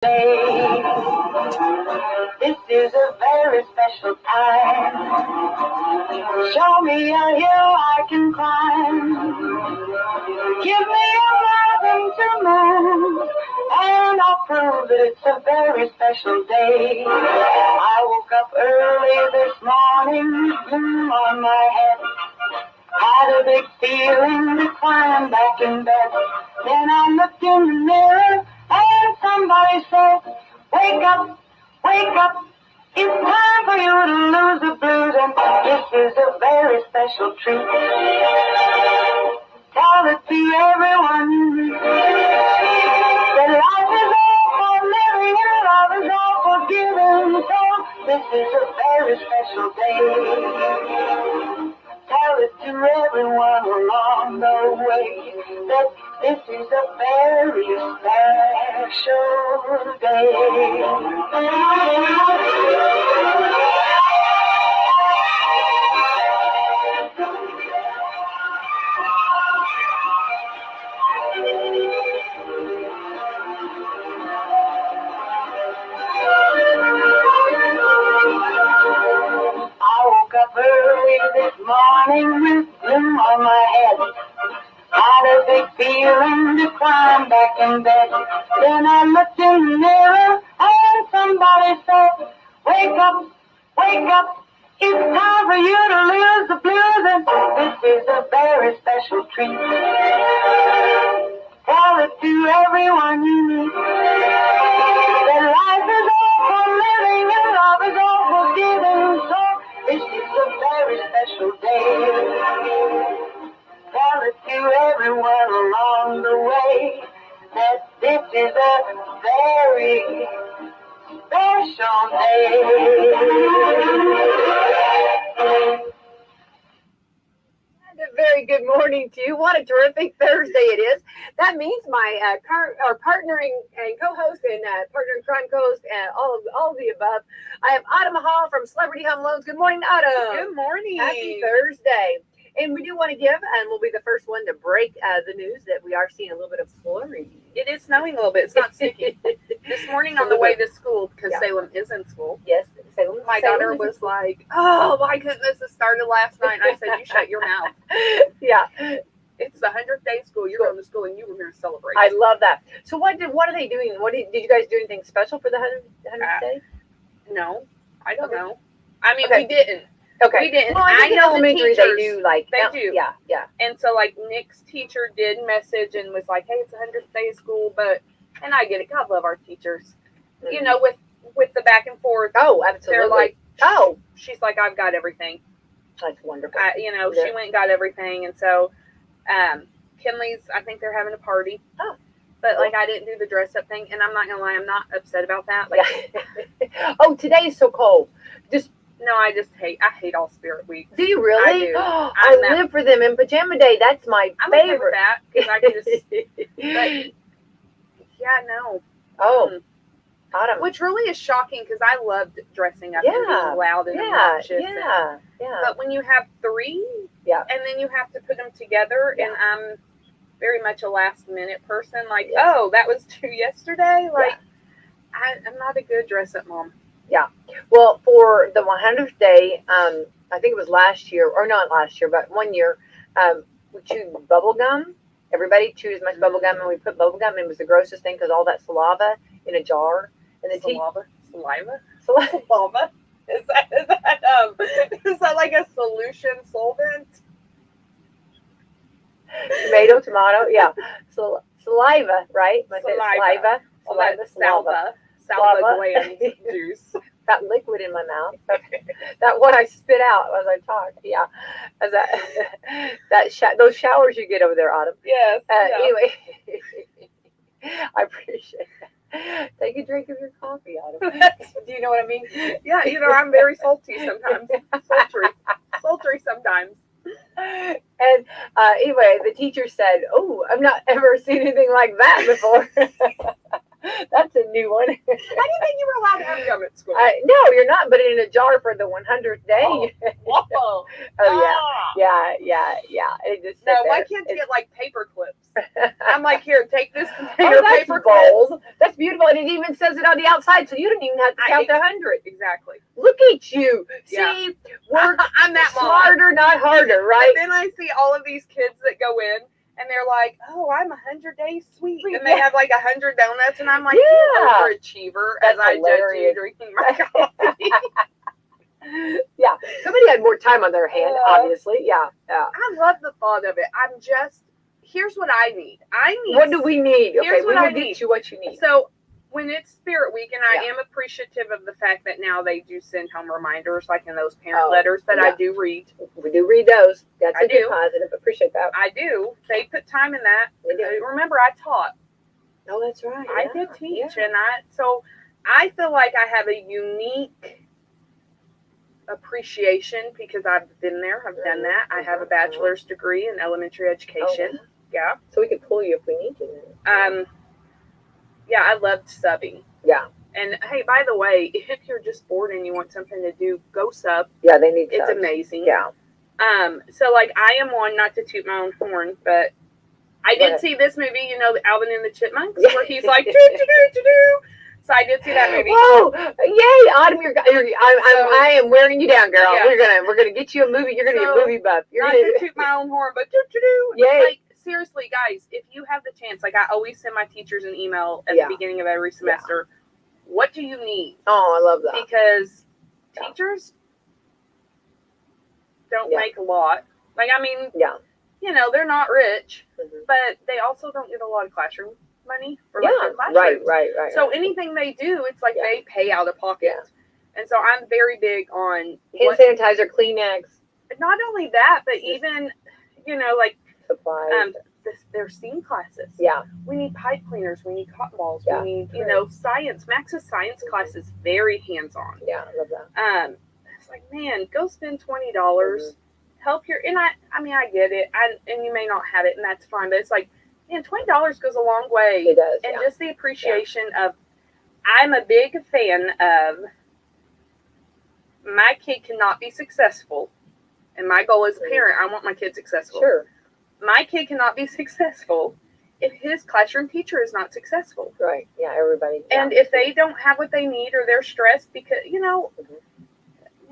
day. This is a very special time. Show me a hill I can climb. Give me a mountain to move, and I'll prove that it's a very special day. I woke up early this morning, bloom on my head. Had a big feeling to climb back in bed. Then I looked in the mirror and somebody said, wake up, wake up. It's time for you to lose the blues, and this is a very special treat. Tell it to everyone you meet. That life is all for living and love is all for giving. So this is a very special day. Tell it to everyone along the way that this is a very special day. I woke up early this morning with bloom on my head. Had a big feeling to climb back in bed. Then I looked in the mirror and somebody said, wake up, wake up. It's time for you to lose the blues, and this is a very special treat. Tell it to everyone you meet. That life is all for living and love is all for giving. So this is a very special day. Tell it to everyone along the way that this is a very special day. And a very good morning to you. What a terrific Thursday it is. That means my partnering and co-host and partner in crime co-host and all of the above. I have Autumn Hall from Celebrity Home Loans. Good morning, Autumn. Good morning. Happy Thursday. And we do want to give, and we'll be the first one to break the news that we are seeing a little bit of flurry. It is snowing a little bit. It's not sticky. This morning on the way to school, because Salem is in school, Yes, Salem. my daughter was like, oh my goodness, it started last night. And I said, you shut your mouth. Yeah. It's the 100th day of school. You're going to school and you were here to celebrate. I love that. So what are they doing? Did you guys do anything special for the 100th day? No, I don't know. I mean, Okay. we didn't. Okay. We didn't. Well, I think in know elementary the they do like They do. Yeah. And so like Nick's teacher did message and was like, hey, it's the 100th day of school, and I get it. God love our teachers. Mm-hmm. You know, with the back and forth. Oh, absolutely. They're like, oh, she's like, I've got everything. that's wonderful. She went and got everything. And so Kinley's, I think they're having a party. Oh. But like I didn't do the dress up thing, and I'm not gonna lie, I'm not upset about that. Like, oh, today is so cold. I hate all Spirit Week. Do you really? I do. I live for them. And Pajama Day, that's my I'm okay with favorite. that because I can just. But yeah, no. Oh, Autumn. Which really is shocking because I loved dressing up and being loud and obnoxious. Yeah. But when you have three, and then you have to put them together, and I'm very much a last minute person. Like, oh, that was due yesterday. Like, I'm not a good dress up mom. Yeah. Well, for the 100th day, I think it was last year, or not last year, but 1 year, we chewed bubble gum. Everybody chewed as much bubble gum, and we put bubble gum. And it was the grossest thing because all that saliva in a jar. And the Saliva? Saliva? Is that like a solution solvent? Tomato, yeah. So saliva, right? Saliva. Salva gland juice. That liquid in my mouth. That one I spit out as I talk. Yeah. As those showers you get over there, Autumn. Yes. Anyway, I appreciate that. Take a drink of your coffee, Autumn. Do you know what I mean? Yeah, I'm very salty sometimes. Sultry sometimes. And anyway, the teacher said, "Oh, I've not ever seen anything like that before." That's a new one. I didn't think you were allowed to have gum at school. No, you're not, but in a jar for the 100th day. Oh, whoa. Yeah. It just No, my kids get like paper clips. I'm like, here, take this container that's paper bold. clips. That's beautiful, and it even says it on the outside, so you don't even have to count the 100. Exactly. Look at you. Yeah. See, work I'm that smarter, not harder, right? But then I see all of these kids that go in, and they're like, "Oh, I'm 100 days sweet," and they have like 100 donuts, and I'm like, "You overachiever!" That's as I hilarious. judge you drinking my coffee. Yeah, somebody had more time on their hand, obviously. Yeah. I love the thought of it. Here's what I need. What do we need? Okay, Here's what I get need. you what you need. So when it's Spirit Week, and I am appreciative of the fact that now they do send home reminders, like in those parent letters that I do read. We do read those. That's a good positive. Appreciate that. I do. They put time in that. Remember, I taught. Oh, that's right. I did teach, and so I feel like I have a unique appreciation because I've been there. I've done that. I have a bachelor's degree in elementary education. Yeah. So we could pull you if we need to. Yeah, I loved subbing. Yeah. And hey, by the way, if you're just bored and you want something to do, go sub. Yeah, they need It's subs. amazing. Yeah. So like I am one, not to toot my own horn, but I did see this movie, the Alvin and the Chipmunks, where he's like, do. So I did see that movie. Whoa! Yay, Autumn! I am wearing you down, girl. Yeah. We're gonna get you a movie. You're gonna get movie buff. You're not to toot my own horn, but do. Yay! Like seriously, guys, if you have the chance, like I always send my teachers an email at the beginning of every semester. Yeah. What do you need? Oh, I love that. Because teachers don't make a lot. Like I mean, they're not rich, but they also don't get a lot of classroom money for their classrooms. Right. So anything they do, it's like they pay out of pocket. Yeah. And so I'm very big on hand sanitizer, Kleenex. Not only that, but even like supplies. Their STEAM classes. Yeah. We need pipe cleaners. We need cotton balls. Yeah. We need science. Max's science class is very hands-on. Yeah, I love that. It's like, man, go spend $20. Help your I get it. And you may not have it, and that's fine. But it's like, man, $20 goes a long way. It does. And just the appreciation of, I'm a big fan of, my kid cannot be successful. And my goal as a parent, I want my kid successful. Sure. My kid cannot be successful if his classroom teacher is not successful. Right. Yeah, everybody. Yeah. And if they don't have what they need or they're stressed because,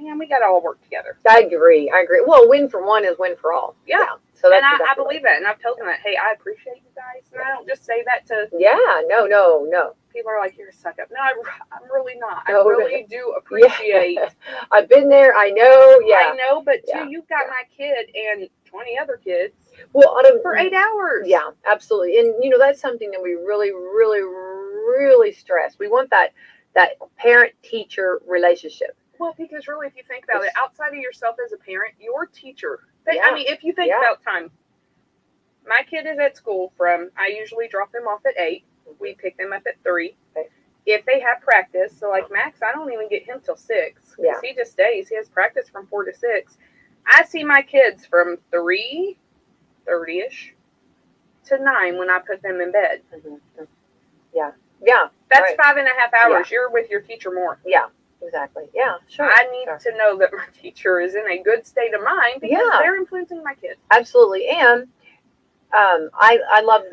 man, we got to all work together. I agree. Well, win for one is win for all. Yeah. So that's I believe that. And I've told them that, hey, I appreciate you guys. And I don't just say that to. Yeah. No. People are like, you're a suck up. No, I'm really not. I really do appreciate. Yeah. I've been there. I know. Yeah. I know, but too, you've got my kid and 20 other kids. Well, for 8 hours. Yeah, absolutely. And that's something that we really, really, really stress. We want that parent-teacher relationship. Well, because really, if you think about it, outside of yourself as a parent, your teacher. I mean, if you think about time, my kid is at school I usually drop them off at 8. We pick them up at 3. Okay. If they have practice, so like Max, I don't even get him till 6. Yeah. He just stays. He has practice from 4 to 6. I see my kids from 3:30ish to 9 when I put them in bed. Mm-hmm. Yeah. That's 5.5 hours. Yeah. You're with your teacher more. Yeah, exactly. Yeah, sure. I need to know that my teacher is in a good state of mind because they're influencing my kids. Absolutely. And I love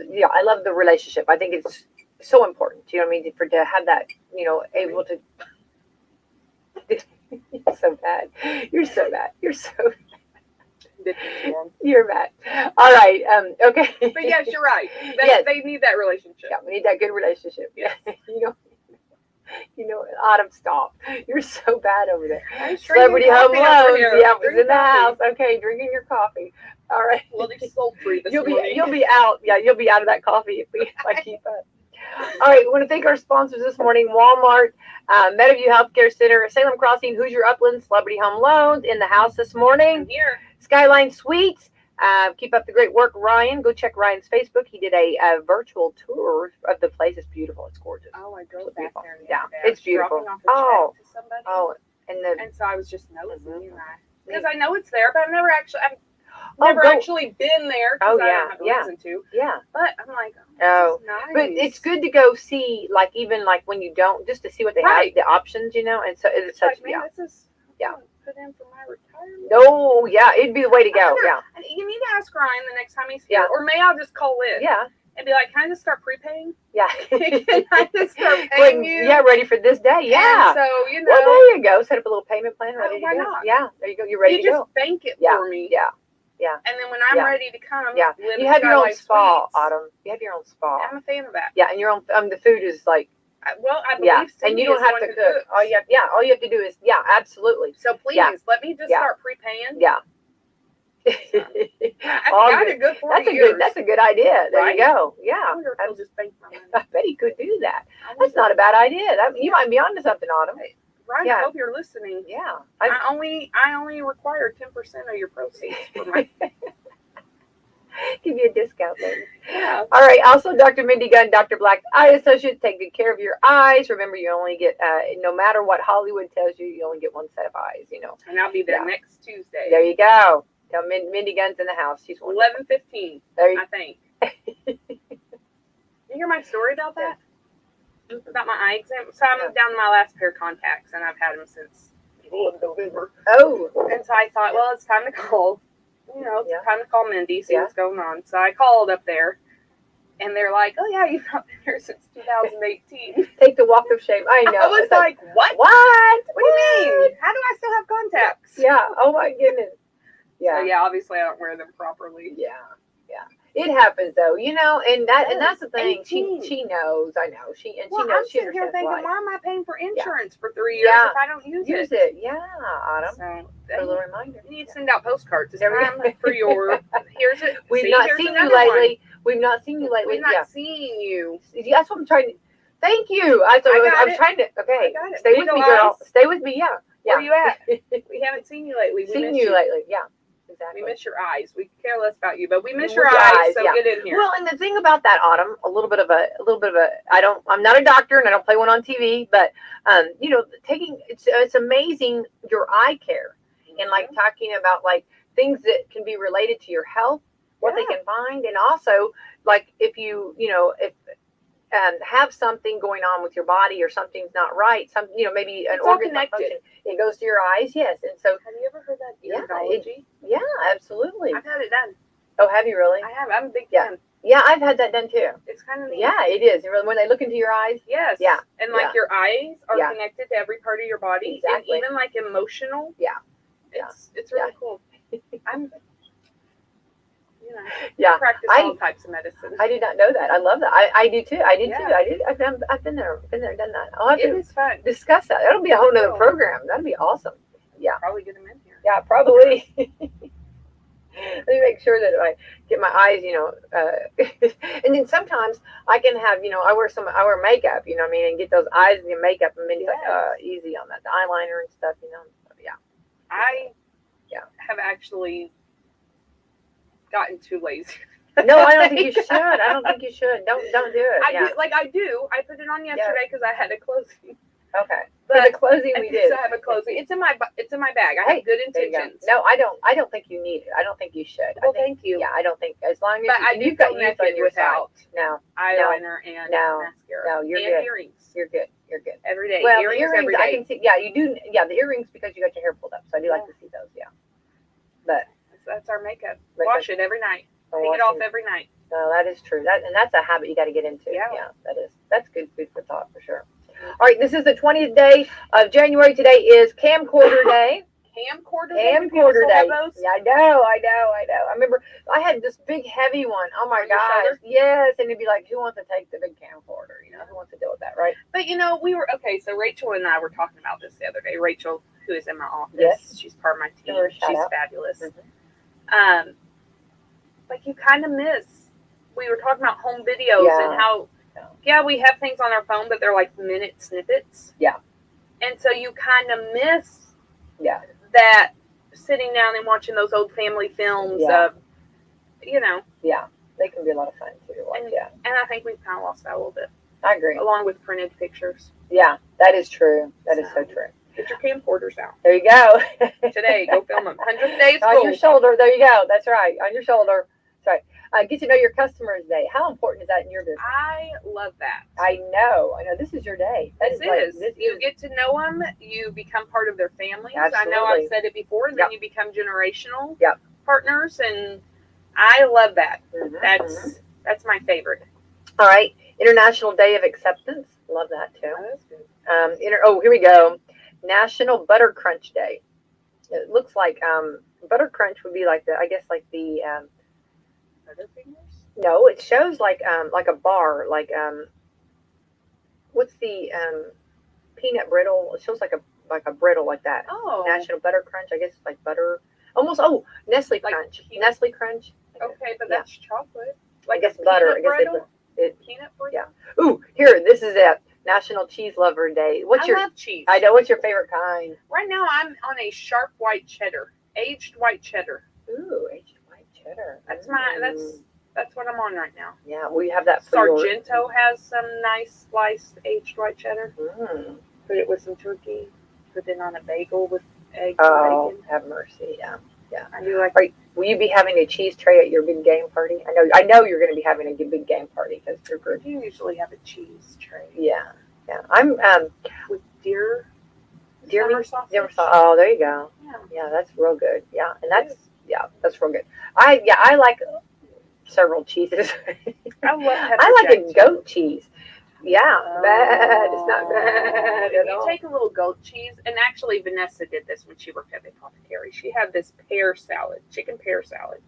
the relationship. I think it's so important. You know what I mean? To have that, able to. You're so bad. You're so bad. You're bad. All right. Okay. But yes, you're right. They need that relationship. Yeah, we need that good relationship. Yeah. Autumn, stop. You're so bad over there. Celebrity Home Loans. Yeah, was in the house. Okay, drinking your coffee. All right. Well, they're sultry this morning. morning. You'll be out. Yeah, you'll be out of that coffee if I keep up. All right, we want to thank our sponsors this morning: Walmart, Meadowview Healthcare Center, Salem Crossing, Hoosier Upland, Celebrity Home Loans in the house this morning. I'm here. Skyline Suites. Keep up the great work, Ryan. Go check Ryan's Facebook. He did a virtual tour of the place. It's beautiful. It's gorgeous. Oh, I drove back there. Yeah, it's beautiful. Dropping off a check to somebody. And so I was just noticing because I know it's there, but I've never actually been there. Oh, I don't have a reason to. Yeah. But I'm like, oh Oh, Nice. but it's good to go see, like, even like when you don't, just to see what they have, the options, and so it's such, like, man, this is put in for my retirement. No, yeah, it'd be the way to go. Yeah. You need to ask Ryan the next time he's here, or may I just call in? Yeah. And be like, can I just start prepaying? Yeah. Can I just start paying you? Yeah, ready for this day. Yeah. And so, well, there you go. Set up a little payment plan. Ready why to go. not? Yeah, there you go. You're ready to go. You just bank it for me. Yeah. Yeah. And then when I'm ready to come, you have your own spa, Autumn. You have your own spa. I'm a fan of that. Yeah, and your own. The food is like. Well, I believe and you don't have to cook. All you have to do is absolutely. So please let me just start prepaying. Yeah. I've got a good 40 years. That's a good idea. There you go. Yeah. I wonder if he'll just bank my money. I bet he could do that. That's not a bad idea. You might be onto something, Autumn. Right. I hope you're listening. Yeah. I only require 10% of your proceeds for my. Give you a discount, baby. Yeah. All right. Also, Dr. Mindy Gunn, Dr. Black's Eye Associate. Take good care of your eyes. Remember, you only get, no matter what Hollywood tells you, you only get one set of eyes, And I'll be there next Tuesday. There you go. Tell Mindy Gunn's in the house. She's 11:15, I think. You hear my story about that? About my eye exam? So I'm down to my last pair of contacts, and I've had them since November. Oh. And so I thought, well, it's time to call. It's time to call Mindy, see what's going on. So I called up there, and they're like, oh, yeah, you've not been here since 2018. Take the walk of shame. I know. I was like, what? What? What do you mean? How do I still have contacts? Yeah. Oh, my goodness. Yeah. So, obviously I don't wear them properly. Yeah. It happens though, and that's the thing. 18. She knows. I know. She knows. I'm sitting here thinking, why am I paying for insurance for 3 years if I don't use it? Yeah, Autumn. So, a little reminder. You need to send out postcards. It's time for your. Here's it. We've not seen you lately. We've not seen you lately. We've not seen you. That's what I'm trying to. Thank you. I'm trying to. Okay. Stay with me, girl. Stay with me. Yeah. Where are you at? We haven't seen you lately. Yeah. Exactly. We miss your eyes. We care less about you, but we miss your eyes. So get in here. Well, and the thing about that, Autumn, a little bit of a. I'm not a doctor and I don't play one on TV, but it's amazing your eye care and like talking about like things that can be related to your health, what they can find, and also like if you have something going on with your body or something's not right, maybe an organ connected. It goes to your eyes, yes. And so, have you ever heard that iridology? Yeah, absolutely. I've had it done. Oh, have you really? I have. I'm a big fan. Yeah, I've had that done too. It's kind of neat. Yeah, it is. When they look into your eyes. Yes. Yeah. And like your eyes are connected to every part of your body, and even like emotional. Yeah. It's really cool. I'm. Practice all types of medicine. I did not know that. I love that. I do too. I did too. I've been there, done that. I'll have to discuss that. That'll be a whole nother program. That'll be awesome. Yeah. Probably get them in here. Yeah, probably. Let me make sure that I get my eyes, and then sometimes I can have, I wear makeup, and get those eyes and your makeup and maybe like easy on that, the eyeliner and stuff, Yeah. I have actually gotten too lazy. No, I don't think you should. I don't think you should. Don't do it. I do. I put it on yesterday because I had a closing. Okay. But for the closing we did. So I have a closing. It's in my bag. I have good intentions. No, I don't think you need it. I don't think you should. Well, thank you. Yeah, I don't think as long as you've got youth on your without eyeliner and mascara. No, you're and good. Earrings. You're good. You're good. Every day. Well, earrings every day. I can see. Yeah, you do. Yeah, the earrings because you got your hair pulled up. So I do like to see those. Yeah. But that's our makeup. Wash it every night. Take it off every night. No, that is true. That's a habit you got to get into. Yeah, that's good food for thought for sure. All right, this is the 20th day of January. Today is camcorder day. Camcorder day. Yeah, I know. I remember I had this big heavy one. Oh my gosh. Yes, and it'd be like, who wants to take the big camcorder? Who wants to deal with that, right? But we were so Rachel and I were talking about this the other day. Rachel, who is in my office, yes, she's part of my team. She's fabulous. Mm-hmm. Like you kind of miss. We were talking about home videos and how. Yeah, we have things on our phone, but they're like minute snippets. Yeah. And so you kind of miss that sitting down and watching those old family films Yeah, they can be a lot of fun too. And I think we've kind of lost that a little bit. I agree. Along with printed pictures. Yeah, that is true. That is so true. Get your camcorders out. There you go. Today, go film them. 100th day of school. On your shoulder. There you go. That's right. On your shoulder. That's right. Get to know your customers day. How important is that in your business? I love that. I know. This is your day. You get to know them. You become part of their families. Absolutely. I know I've said it before, and Yep. then you become generational Yep. partners, and I love that. Mm-hmm. That's my favorite. All right. International Day of Acceptance. Love that too. Oh, that's good. Here we go. National Butter Crunch Day. It looks like butter crunch would be like the Butterfingers? no, it shows like a bar, like what's the peanut brittle? It shows like a brittle like that. Oh. National Butter Crunch. I guess it's like butter. Almost. Nestle Crunch. Nestle Crunch. Okay, but that's chocolate. Like I guess butter. I guess peanut brittle. Yeah. Ooh, here. This is it. National Cheese Lover Day. I love cheese. I know. What's your favorite kind? Right now, I'm on a sharp white cheddar, aged white cheddar. Ooh, aged white cheddar. That's what I'm on right now. Yeah, we have that. Sargento has some nice sliced aged white cheddar. Mm. Put it with some turkey. Put it on a bagel with eggs and bacon. Have mercy. Yeah. Yeah. I do like. Will you be having a cheese tray at your big game party? I know you're going to be having a big game party because you're good. You usually have a cheese tray. Yeah. Yeah. I'm with deer sausage. Oh, there you go. Yeah, that's real good. Yeah, and that's real good. I like several cheeses. I like a goat cheese. Yeah, bad. It's not bad at all. You take a little goat cheese, and actually Vanessa did this when she worked at the apothecary. She had this chicken pear salad.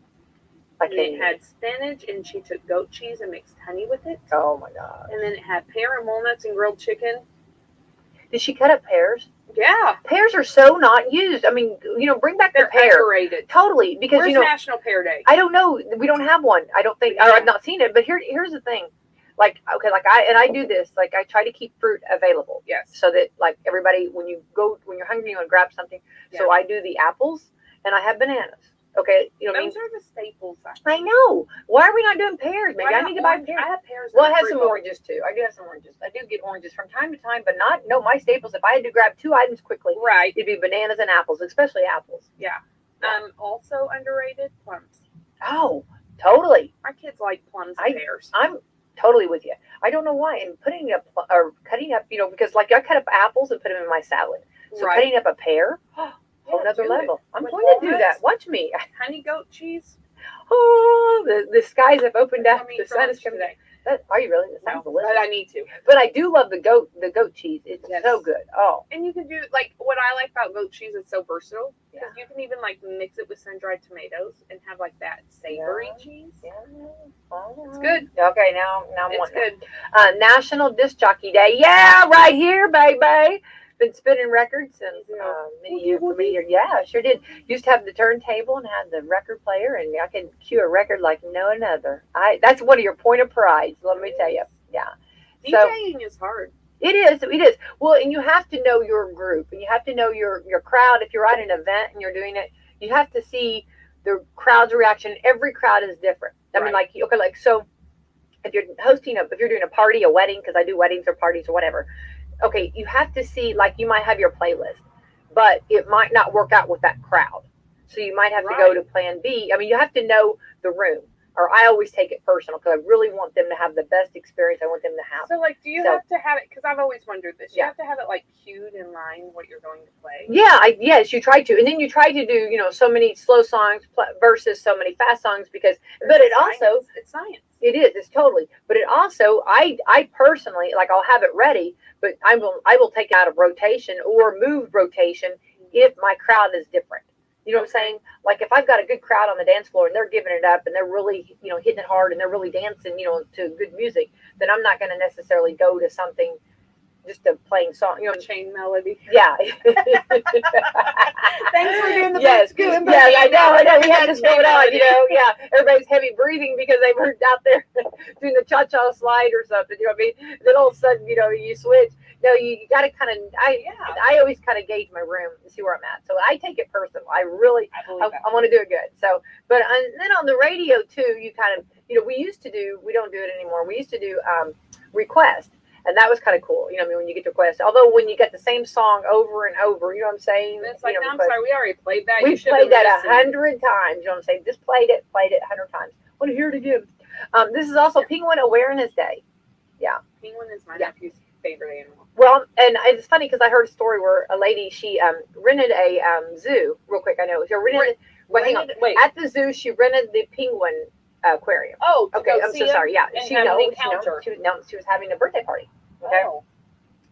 And it had spinach, and she took goat cheese and mixed honey with it. Oh my god! And then it had pear and walnuts and grilled chicken. Did she cut up pears? Yeah. Pears are so not used. Bring back the pear. Underrated. Totally, because Where's National Pear Day? I don't know. We don't have one. I don't think. Or I've not seen it. But here's the thing. I do this. Like, I try to keep fruit available. Yes. So that, like, everybody, when you're hungry, you want to grab something. Yeah. So I do the apples, and I have bananas. Okay, those are the staples. I know. Why are we not doing pears? Maybe I need to buy pears. I have pears. Well, I have some oranges too. I do have some oranges. I do get oranges from time to time, but my staples. If I had to grab 2 items quickly, right, it'd be bananas and apples, especially apples. Yeah. Also underrated, plums. Oh, totally. My kids like plums and pears. I'm totally with you. I don't know why. And cutting up, because like I cut up apples and put them in my salad. So cutting up a pear. Another level. I'm going to do that. Watch me. Honey goat cheese. Oh, the skies have opened up. The sun is coming. Are you really? That sounds delicious. But I need to. But I do love the goat cheese. It's so good. Oh. And you can do what I like about goat cheese. It's so versatile. Because you can even mix it with sun-dried tomatoes and have that savory cheese. Yeah. Oh. It's good. Okay, now I'm wanting it. National Disc Jockey Day. Yeah, right here, baby. Been spinning records and many years. Yeah, sure did. Used to have the turntable and had the record player, and I can cue a record like no another. That's one of your point of pride. Let me tell you. Yeah. DJing is hard. It is. Well, and you have to know your group, and you have to know your crowd. If you're at an event and you're doing it, you have to see the crowd's reaction. Every crowd is different. I mean, so if you're if you're doing a party, a wedding, because I do weddings or parties or whatever. Okay, you have to see, you might have your playlist, but it might not work out with that crowd. So you might have to go to plan B. I mean, you have to know the room. Or I always take it personal because I really want them to have the best experience I want them to have. So, do you have to have it? Because I've always wondered this. You have to have it, cued in line what you're going to play? Yeah, yes, you try to. And then you try to do, so many slow songs versus so many fast songs it's science. It is. It's totally. But it also, I personally, I'll have it ready, but I will take it out of rotation or move rotation if my crowd is different. You know what I'm saying? If I've got a good crowd on the dance floor and they're giving it up and they're really, hitting it hard and they're really dancing, to good music, then I'm not going to necessarily go to something just a playing song, chain melody. Yeah. Thanks for doing the yes, I know. We had this going on, Yeah, everybody's heavy breathing because they were out there doing the cha-cha slide or something. You know what I mean? Then all of a sudden, you switch. No, you got to kind of. I always kind of gauge my room and see where I'm at. So I take it personal. I want to do it good. So, but then on the radio too, you kind of, we don't do it anymore. We used to do request. And that was kind of cool, when you get to request. Although when you get the same song over and over, you know what I'm saying? It's I'm sorry, we already played that. We played that 100 times, you know what I'm saying? Just played it 100 times. want to hear it again. This is also Penguin Awareness Day. Yeah. Penguin is my nephew's favorite animal. Well, and it's funny because I heard a story where a lady, she rented a zoo. Real quick, I know. She rented. Hang on. Wait. At the zoo, she rented the penguin aquarium. Oh, okay. I'm so sorry. Yeah, she was having a birthday party. Okay. Oh.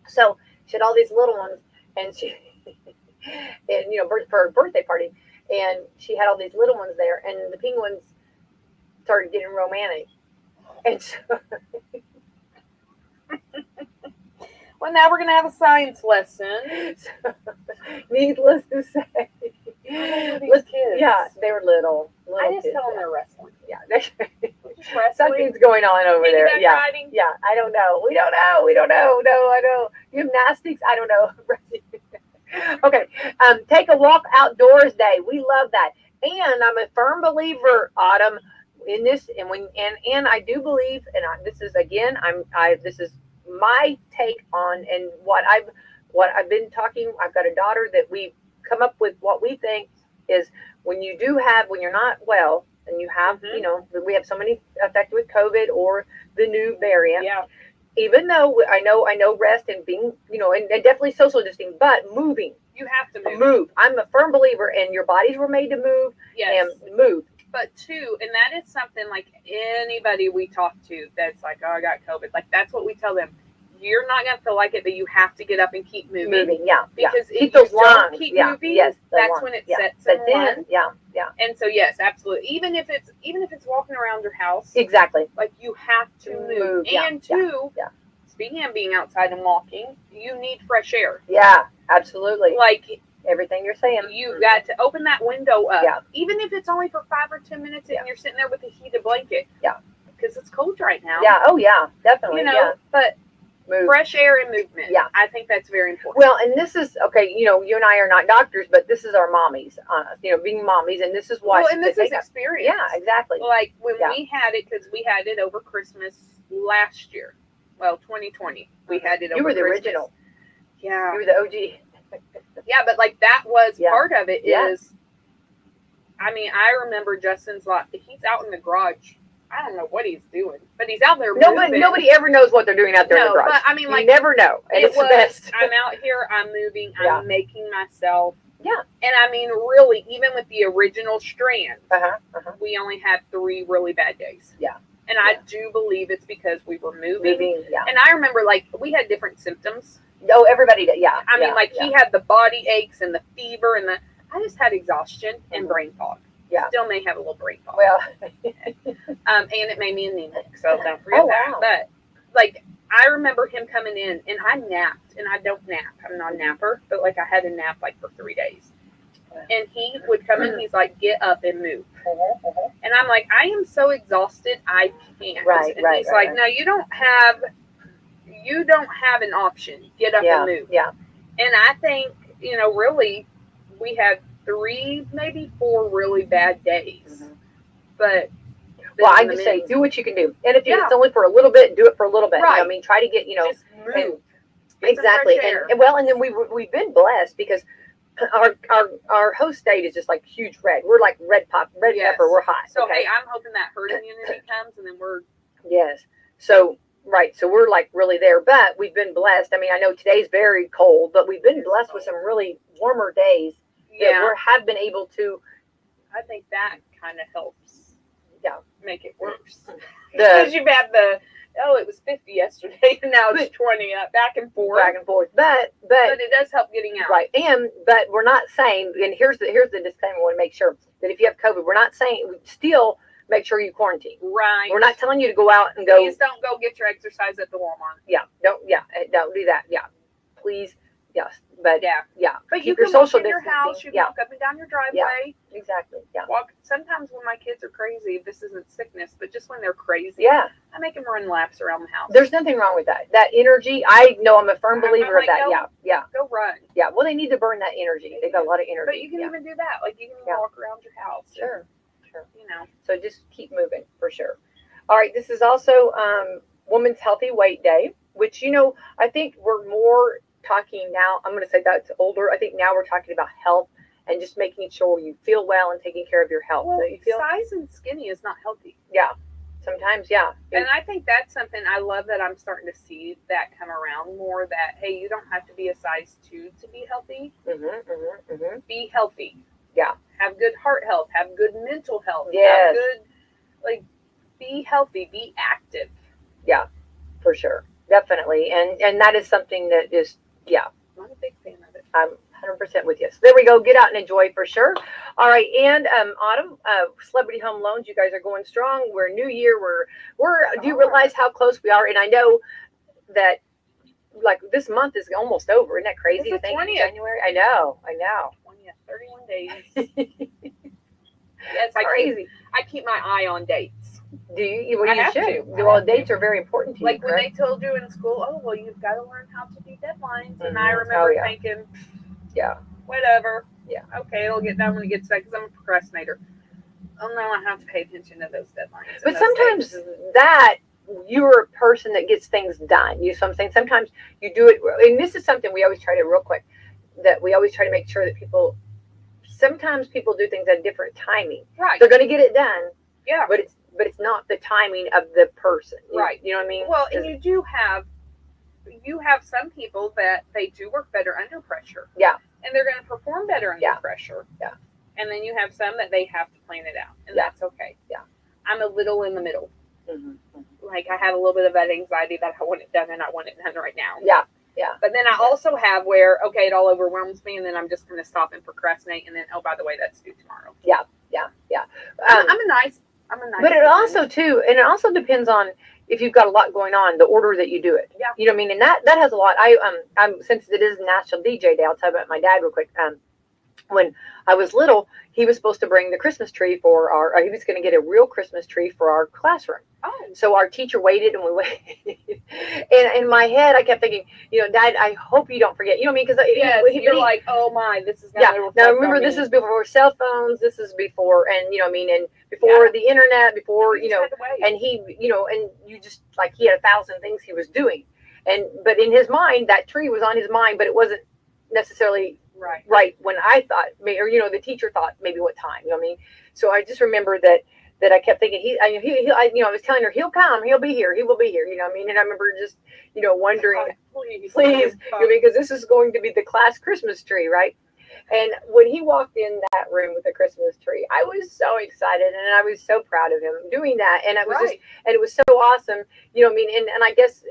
So she had all these little ones, and she, and for her birthday party, and she had all these little ones there, and the penguins started getting romantic, and so. Well, now we're going to have a science lesson. So, needless to say. Kids. Yeah, they were little I just kids. tell them they're wrestling. Yeah, something's going on over there. Yeah, riding. Yeah. I don't know. We don't know. No, I know. Gymnastics. I don't know. Okay. Take a walk outdoors day. We love that, and I'm a firm believer, Autumn, in this. And I do believe, this is again, this is my take on and what I've been talking. I've got a daughter that we come up with what we think is when you're not well and you have, we have somebody affected with COVID or the new variant. Yeah. Even though I know rest and being, and definitely social distancing, but moving. You have to move. I'm a firm believer in your bodies were made to move. Yes. And move. But too, and that is something like anybody we talk to that's like, oh, I got COVID. Like that's what we tell them. You're not going to feel like it, but you have to get up and keep moving. Yeah. Because keep if those you don't lungs. keep moving, that's when it sets in. Yeah. And so yes, absolutely. Even if it's walking around your house. Exactly. Like you have to move. And two, speaking of being outside and walking, you need fresh air. Yeah, absolutely. Like everything you're saying. You got to open that window up. Yeah. Even if it's only for 5 or 10 minutes and you're sitting there with a heated blanket. Yeah. Because it's cold right now. Yeah. Oh yeah, definitely. But move. Fresh air and movement. Yeah. I think that's very important. Well, and this is, okay, you and I are not doctors, but this is our mommies, being mommies, and this is why. Well, and this is experience. Yeah, exactly. Like when we had it, because we had it over Christmas last year. Well, 2020. We had it over Christmas. You were the original. Yeah. You were the OG. Yeah, but like that was part of it is, I I remember Justin's like, he's out in the garage. I don't know what he's doing, but he's out there. Nobody ever knows what they're doing out there in the garage. But you never know. And it's the best. I'm out here, I'm moving, I'm making myself. Yeah. And really, even with the original strand, we only had 3 really bad days. Yeah. And I do believe it's because we were moving. Yeah. And I remember, we had different symptoms. Oh, everybody did, yeah. He had the body aches and the fever and I just had exhaustion and brain fog. Yeah. Still may have a little brain fog. Well. And it made me anemic, so don't forget that. Wow. But, I remember him coming in, and I napped, and I don't nap. I'm not a napper, but, I had a nap, for 3 days. And he would come in, he's like, get up and move. And I'm like, I am so exhausted, I can't. Right, and he's like, no, you don't have an option. Get up and move. Yeah. And I think, really, we had 3, maybe 4 really bad days. But well, I just say do what you can do, and if it's only for a little bit, do it for a little bit. Right. Try to get just move. Exactly, and then we've been blessed because our host state is just huge red. We're like red pepper. We're hot. So hey, I'm hoping that herd immunity comes, and then we're So right, so we're really there, but we've been blessed. I know today's very cold, but we've been blessed with some really warmer days that we have been able to. I think that kind of helps. Yeah, make it worse. Because you've had it was 50 yesterday, and now it's 20, back and forth. But it does help getting out. Right, but we're not saying, and here's the disclaimer, I want to make sure that if you have COVID, we're not saying, still make sure you quarantine. Right. We're not telling you to go out and go. Please don't go get your exercise at the Walmart. Don't do that. Yeah, please. Yes, but but keep you your can social walk in your house. You can walk up and down your driveway. Yeah, exactly. Yeah. Walk. Sometimes when my kids are crazy, this isn't sickness, but just when they're crazy, I make them run laps around the house. There's nothing wrong with that. That energy, I know, I'm a firm believer of that. Go run. Yeah. Well, they need to burn that energy. They've got a lot of energy. But you can even do that. You can even walk around your house. Sure. So just keep moving for sure. All right. This is also Women's Healthy Weight Day, which I think we're more talking now. I'm going to say that's older. I think now we're talking about health and just making sure you feel well and taking care of your health. Well, Don't you feel? size and skinny is not healthy. Yeah. Sometimes, yeah. And I think that's something I love that I'm starting to see that come around more, that, hey, you don't have to be a size 2 to be healthy. Be healthy. Yeah. Have good heart health. Have good mental health. Yes. Have good, be healthy. Be active. Yeah, for sure. Definitely. And that is something that is, yeah. I'm a big fan of it. I'm 100% with you. So there we go. Get out and enjoy for sure. All right. And Autumn, Celebrity Home Loans, you guys are going strong. We're new year. Do you realize how close we are? And I know that like this month is almost over. Isn't that crazy? It's the 20th. January. I know. 20th, 31 days. Yes, crazy. I keep my eye on dates. Do you? Well, I you have should. to. Well, dates are very important to you. Like when they told you in school, oh, well, you've got to learn how to do deadlines. And I Mhm. remember yeah. thinking, Yeah. whatever. Yeah. Okay, it'll get done when it gets done, because I'm a procrastinator. Oh, no, I have to pay attention to those deadlines. But sometimes that you're a person that gets things done. You know what I'm saying? Sometimes you do it, and this is something we always try to, real quick, that we always try to make sure that people, sometimes people do things at different timing. Right. They're going to get it done. Yeah. But it's not the timing of the person. Right. You know what I mean? Well, and you have some people that they do work better under pressure. Yeah. And they're going to perform better under pressure. Yeah. And then you have some that they have to plan it out, and that's okay. Yeah. I'm a little in the middle. Mm-hmm. Like I have a little bit of that anxiety that I want it done and I want it done right now. Yeah. Yeah. But then I also have where, okay, it all overwhelms me, and then I'm just going to stop and procrastinate, and then, oh, by the way, that's due tomorrow. Yeah. I'm a nice. But it also depends on if you've got a lot going on, the order that you do it. Yeah. You know what I mean? And that has a lot. I'm since it is National DJ Day, I'll tell you about my dad real quick. When I was little, he was supposed to bring the Christmas tree for he was going to get a real Christmas tree for our classroom. Oh. So our teacher waited and we waited. And in my head, I kept thinking, Dad, I hope you don't forget. You know what I mean? Because you're like, oh my, this is going to reflect Now remember, on this me. is before cell phones. This is before, and you know what I mean, and before the internet, before and he, and you just like he had 1,000 things he was doing, but in his mind, that tree was on his mind, but it wasn't necessarily right when I thought, or the teacher thought maybe what time, you know what I mean? So I just remember that I kept thinking I was telling her he'll come, he'll be here, he will be here, you know what I mean? And I remember just wondering, please, because this is going to be the class Christmas tree, right? And when he walked in that room with the Christmas tree, I was so excited, and I was so proud of him doing that, and it was and it was so awesome, you know what I mean? And I guess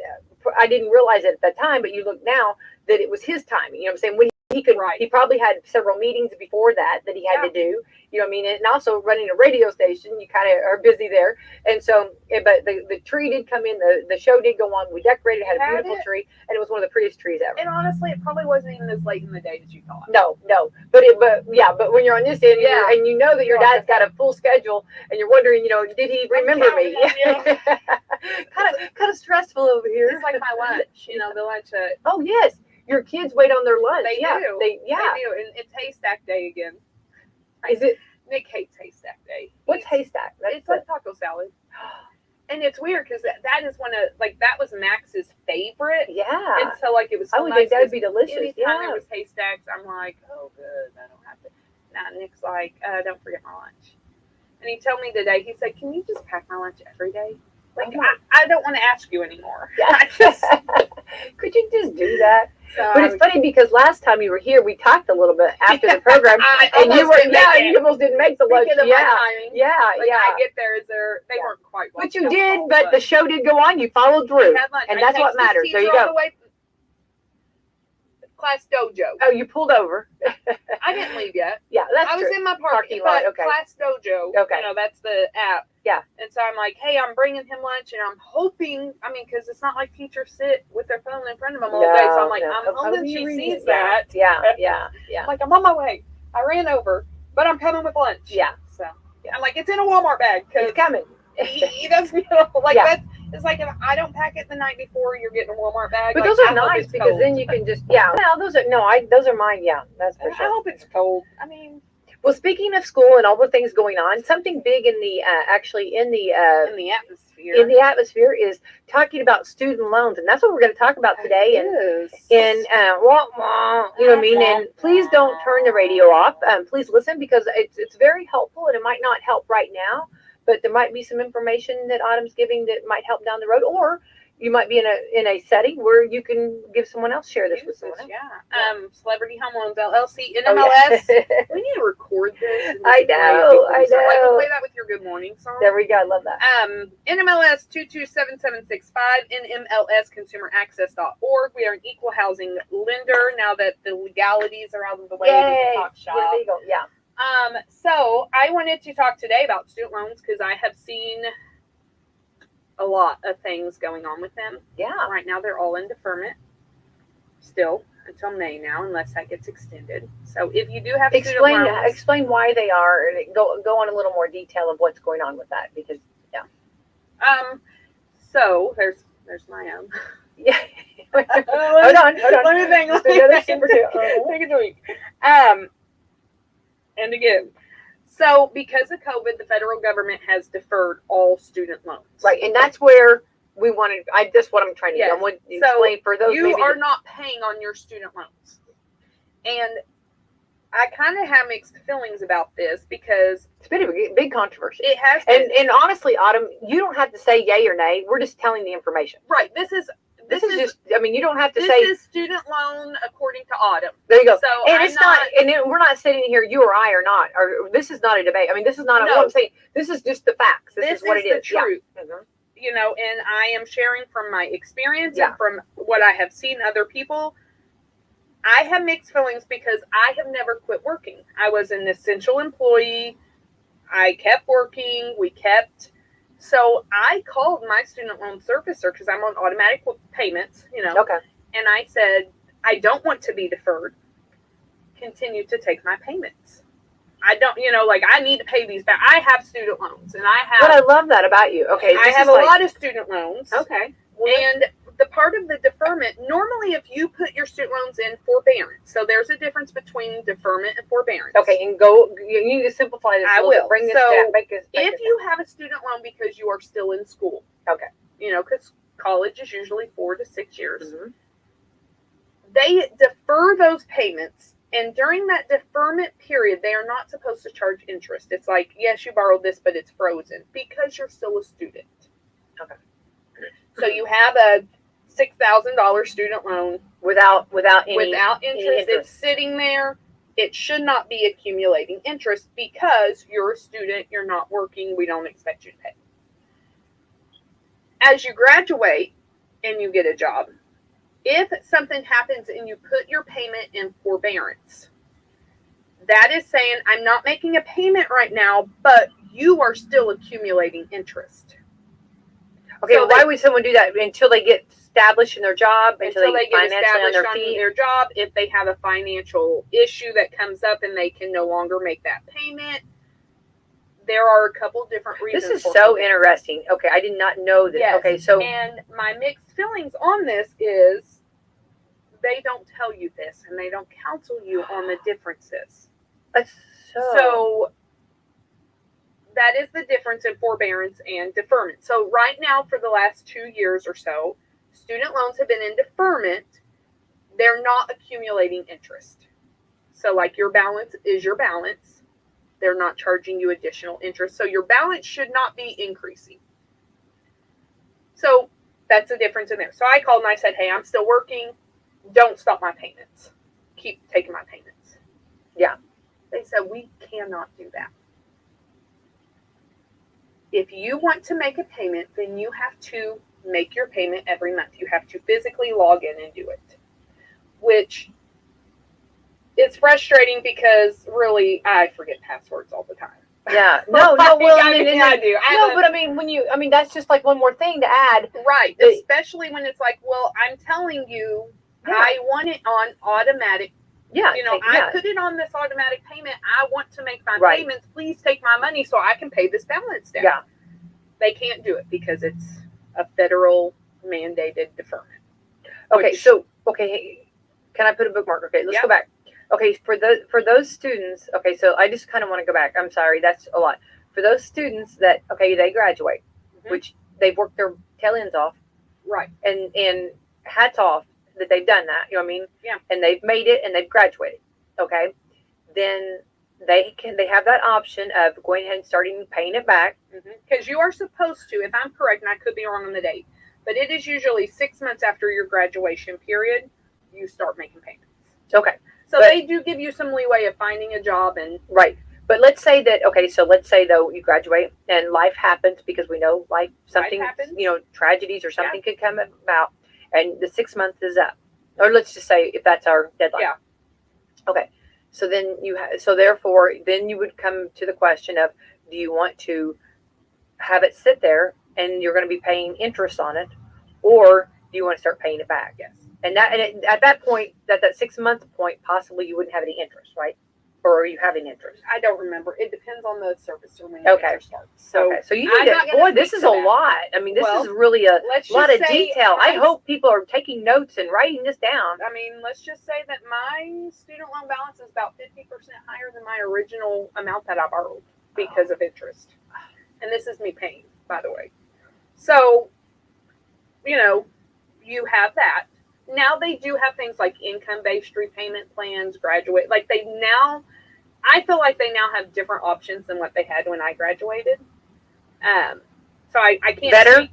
I didn't realize it at the time, but you look now that it was his timing, you know what I'm saying? When he probably had several meetings before that he had to do, you know what I mean? And also running a radio station, you kind of are busy there. And so, but the tree did come in, the show did go on. We decorated, had a beautiful tree, and it was one of the prettiest trees ever. And honestly, it probably wasn't even as late in the day as you thought. No. But when you're on this end, and you know that your dad's got a full schedule, and you're wondering, did he remember me? kind of stressful over here. It's like my lunch, the lunch at... Oh, yes. Your kids wait on their lunch. They do. They do. And it's haystack day again. Is it? Nick hates haystack day. What's haystack? It's like taco salad. And it's weird because that is one of, that was Max's favorite. Yeah. And so, it was so I would nice. think that would be delicious. Anytime there was haystacks, I'm like, oh, good. I don't have to. Now, Nick's like, don't forget my lunch. And he told me today, he said, can you just pack my lunch every day? I don't want to ask you anymore. Yeah. Could you just do that? So but it's funny because last time you were here, we talked a little bit after the program, and you almost didn't make the lunch. Yeah. I get there, they weren't quite. But you did. But the show did go on. You followed through, and that's what matters. There you go. Class dojo. Oh, you pulled over. I didn't leave yet. Yeah, that's I was true. in my parking lot. Okay. Class dojo. Okay. That's the app. Yeah. And so I'm like, hey, I'm bringing him lunch, and I'm hoping, because it's not like teachers sit with their phone in front of them all day. So I'm like, I'm hoping she sees that. Yeah. I'm like, I'm on my way. I ran over, but I'm coming with lunch. Yeah. So I'm like, it's in a Walmart bag. It's coming. He doesn't, that. It's like if I don't pack it the night before, you're getting a Walmart bag. But those are nice because then you can just Well, those are mine. Yeah, that's for sure. I hope it's cold. Well, speaking of school and all the things going on, something big in the actually in the atmosphere. is talking about student loans, and that's what we're going to talk about today. And you know what I mean. And please don't turn the radio off. Please listen, because it's very helpful, and it might not help right now, but there might be some information that Autumn's giving that might help down the road, or you might be in a setting where you can give someone else, share this with someone else. Yeah. Celebrity Home Loans LLC, NMLS. We need to record this. I know. Like, we'll play that with your Good Morning song. There we go. I love that. NMLS 227765, NMLSconsumeraccess.org. We are an equal housing lender now that the legalities are out of the way. Yay. We can talk shop. We're legal. Yeah. So I wanted to talk today about student loans because I have seen a lot of things going on with them. Yeah. Right now they're all in deferment still until May now, unless that gets extended. So if you do have explain why they are, and go on a little more detail of what's going on with that, because so there's my own. Yeah. hold on. Let me think. Another super two. Take a drink. And again, so because of COVID, the federal government has deferred all student loans. Right, and that's where we wanted. That's what I'm trying to do. I want to explain for those. You are not paying on your student loans, and I kind of have mixed feelings about this because it's been a big controversy. It has been. And honestly, Autumn, you don't have to say yay or nay. We're just telling the information. Right. This is just, I mean, you don't have to say. This is student loan according to Autumn. There you go. So and it's not, we're not sitting here, you or I are not, or this is not a debate. I mean, this is not what I'm saying. This is just the facts. This is what it is. The truth. Yeah. Mm-hmm. You know, and I am sharing from my experience and from what I have seen other people. I have mixed feelings because I have never quit working. I was an essential employee. I kept working. So I called my student loan servicer because I'm on automatic payments, Okay. And I said, I don't want to be deferred. Continue to take my payments. I don't, I need to pay these back. I have student loans, and But I love that about you. Okay. I have a lot of student loans. Okay. And the part of the deferment, normally if you put your student loans in forbearance, so there's a difference between deferment and forbearance. Okay, and you need to simplify this. I will. Bring this down. If you have a student loan because you are still in school, okay, because college is usually 4 to 6 years, mm-hmm. They defer those payments, and during that deferment period, they are not supposed to charge interest. It's like, yes, you borrowed this, but it's frozen because you're still a student. Okay. So you have a $6,000 student loan without interest. It's sitting there. It should not be accumulating interest because you're a student. You're not working. We don't expect you to pay. As you graduate and you get a job, if something happens and you put your payment in forbearance, that is saying I'm not making a payment right now, but you are still accumulating interest. Okay, so why would someone do that until they get established in their job, until they get established on their job? If they have a financial issue that comes up and they can no longer make that payment, there are a couple different reasons. This is so interesting. Okay, I did not know this. Yes. Okay, so and my mixed feelings on this is they don't tell you this and they don't counsel you on the differences. So that is the difference in forbearance and deferment. So right now, for the last 2 years or so, student loans have been in deferment. They're not accumulating interest. So like your balance is your balance. They're not charging you additional interest. So your balance should not be increasing. So that's the difference in there. So I called and I said, hey, I'm still working. Don't stop my payments. Keep taking my payments. Yeah. They said, we cannot do that. If you want to make a payment, then you have to make your payment every month. You have to physically log in and do it, which is frustrating because really I forget passwords all the time. Yeah. No. Well, I do. But that's just like one more thing to add. Right. Especially when it's like, well, I'm telling you, I want it on automatic. Yeah. I put it on this automatic payment. I want to make my payments. Please take my money so I can pay this balance down. Yeah. They can't do it because it's a federal mandated deferment. Okay. Can I put a bookmark? Okay. Let's go back. Okay. For those students. Okay. So I just kind of want to go back. I'm sorry. That's a lot. For those students that, they graduate, mm-hmm. which they've worked their tail ends off. Right. And hats off that they've done that. You know what I mean? Yeah. And they've made it and they've graduated. Okay. Then they have that option of going ahead and starting paying it back. Because you are supposed to, if I'm correct, and I could be wrong on the date, but it is usually 6 months after your graduation period, you start making payments. Okay. So they do give you some leeway of finding a job and. Right. But let's say that, okay, so let's say though you graduate and life happens, because we know something happens. Tragedies or something could come about, and the 6 months is up. Or let's just say if that's our deadline. Yeah. Okay. So then therefore then you would come to the question of, do you want to have it sit there and you're going to be paying interest on it, or do you want to start paying it back? Yes. And at that point, at that 6 month point, possibly you wouldn't have any interest, right? Or are you having interest? I don't remember. It depends on the servicer when Okay. interest starts. So, so you need to, boy, this is a lot. I mean, this is really a lot of detail. I hope people are taking notes and writing this down. I mean, let's just say that my student loan balance is about 50% higher than my original amount that I borrowed because of interest. And this is me paying, by the way. So, you have that. Now they do have things like income-based repayment plans, graduate. I feel like they now have different options than what they had when I graduated. So I can't. Better?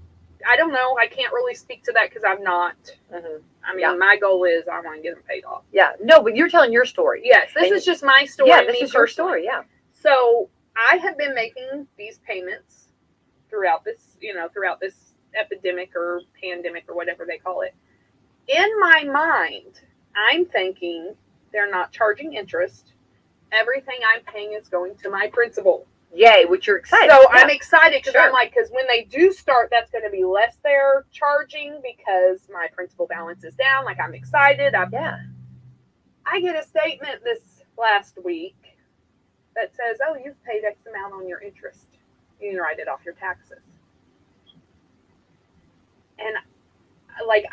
I don't know. I can't really speak to that because I'm not. Mm-hmm. I mean, my goal is I want to get them paid off. Yeah. No, but you're telling your story. Yes, this is just my story. Yeah, this is your story. Yeah. So I have been making these payments throughout this epidemic or pandemic or whatever they call it. In my mind, I'm thinking they're not charging interest. Everything I'm paying is going to my principal. Yay, which you're excited. So I'm excited because I'm like, because when they do start, that's going to be less they're charging because my principal balance is down. Like, I'm excited. I get a statement this last week that says, oh, you've paid X amount on your interest. You can write it off your taxes. And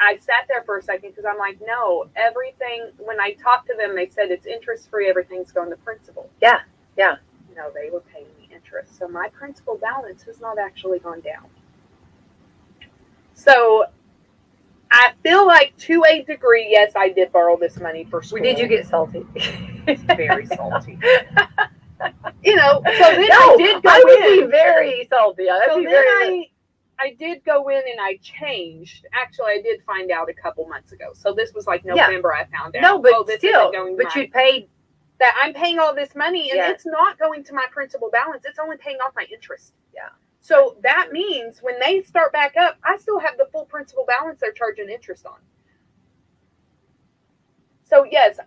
I sat there for a second because I'm like, no, everything, when I talked to them, they said it's interest free. Everything's going to principal. Yeah. Yeah. No, they were paying me interest. So my principal balance has not actually gone down. So I feel like to a degree, yes, I did borrow this money for school. Did you get salty? Very salty. So then I did go in. I would be very salty. I did go in and I changed. Actually, I did find out a couple months ago. So this was like November I found out. No, but this still, isn't going but you paid. That I'm paying all this money and it's not going to my principal balance. It's only paying off my interest. Yeah. So that means when they start back up, I still have the full principal balance they're charging interest on. So yes,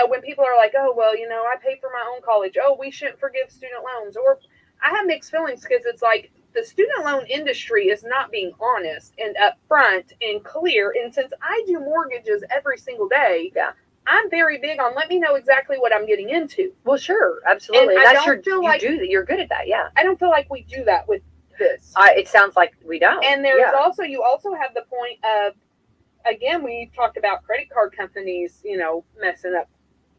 when people are like, oh, well, I paid for my own college. Oh, we shouldn't forgive student loans. Or I have mixed feelings because it's like the student loan industry is not being honest and upfront and clear. And since I do mortgages every single day, I'm very big on let me know exactly what I'm getting into. Well, sure, absolutely. And you're good at that. Yeah. I don't feel like we do that with this. It sounds like we don't. And there's you also have the point of, again, we talked about credit card companies, messing up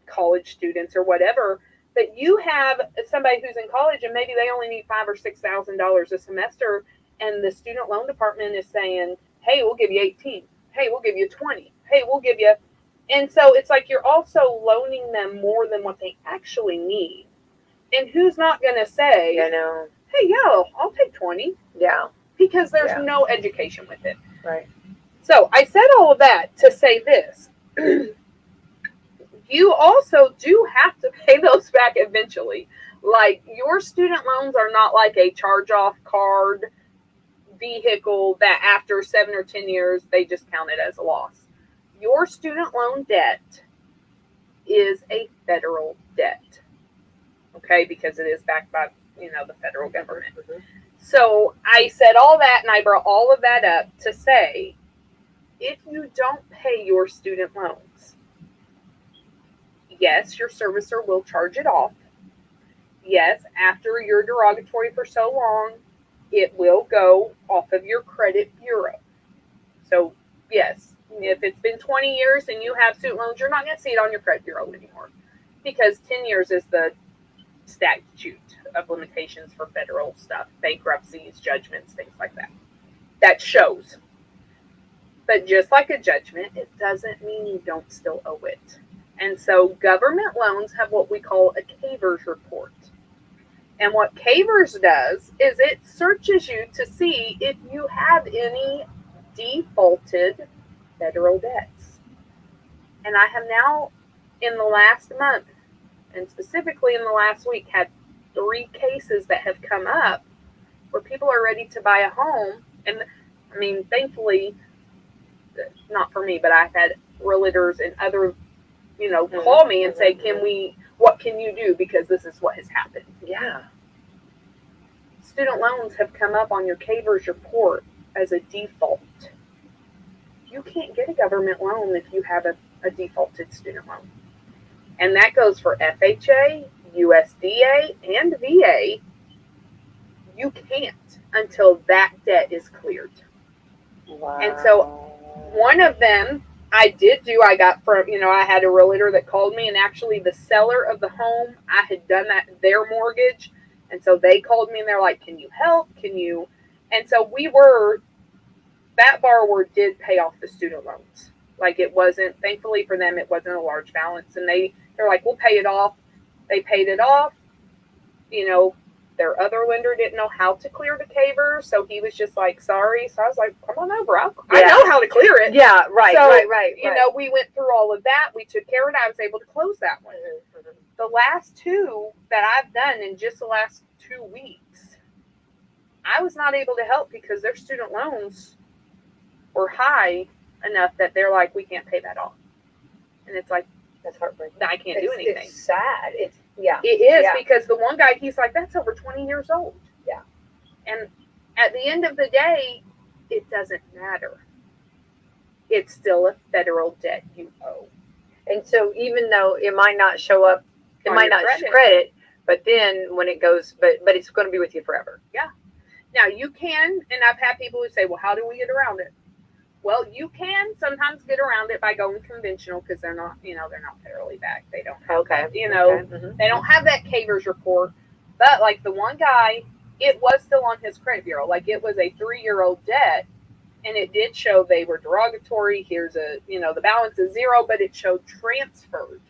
college students or whatever. But you have somebody who's in college and maybe they only need $5,000 or $6,000 a semester, and the student loan department is saying, "Hey, we'll give you 18. Hey, we'll give you 20. Hey, we'll give you." And so it's like you're also loaning them more than what they actually need. And who's not going to say, "Hey, I'll take 20." Yeah. Because there's no education with it. Right. So I said all of that to say this. You also do have to pay those back eventually. Like, your student loans are not like a charge-off card vehicle that after 7 or 10 years, they just count it as a loss. Your student loan debt is a federal debt, okay, because it is backed by, the federal government. Mm-hmm. So I said all that, and I brought all of that up to say, if you don't pay your student loans, yes, your servicer will charge it off. Yes, after you're derogatory for so long, it will go off of your credit bureau. So, yes, if it's been 20 years and you have student loans, you're not going to see it on your credit bureau anymore, because 10 years is the statute of limitations for federal stuff, bankruptcies, judgments, things like that. that shows. But just like a judgment, it doesn't mean you don't still owe it. And so government loans have what we call a Cavers report. And what Cavers does is it searches you to see if you have any defaulted federal debts. And I have now, in the last month, and specifically in the last week, had 3 cases that have come up where people are ready to buy a home. And I mean, thankfully, not for me, but I've had realtors and other, call me and say, what can you do? Because this is what has happened. Yeah. Student loans have come up on your Cavers report as a default. You can't get a government loan if you have a defaulted student loan. And that goes for FHA, USDA, and VA. You can't until that debt is cleared. Wow. And so one of them I got from, I had a realtor that called me, and actually the seller of the home, I had done their mortgage. And so they called me and they're like, can you help? And so that borrower did pay off the student loans. Like, it wasn't, thankfully for them, it wasn't a large balance. And they're like, we'll pay it off. They paid it off. Their other lender didn't know how to clear the Cavers, so he was just like, sorry. So I was like, come on over. I know how to clear it. Yeah, right, so, right. We went through all of that. We took care of it. I was able to close that one. Mm-hmm. The last 2 that I've done in just the last 2 weeks, I was not able to help because their student loans were high enough that they're like, we can't pay that off. And it's like, that's heartbreaking. I can't do anything. It's sad. It is because the one guy, he's like, that's over 20 years old. Yeah. And at the end of the day, it doesn't matter. It's still a federal debt you owe. And so even though it might not show up, it might not credit, but then when it goes, but it's going to be with you forever. Yeah. Now you can, and I've had people who say, well, how do we get around it? Well, you can sometimes get around it by going conventional because they're not federally backed. They don't have they don't have that Cavers report. But like the one guy, it was still on his credit bureau. Like, it was a 3-year-old debt, and it did show they were derogatory. Here's the balance is 0, but it showed transferred.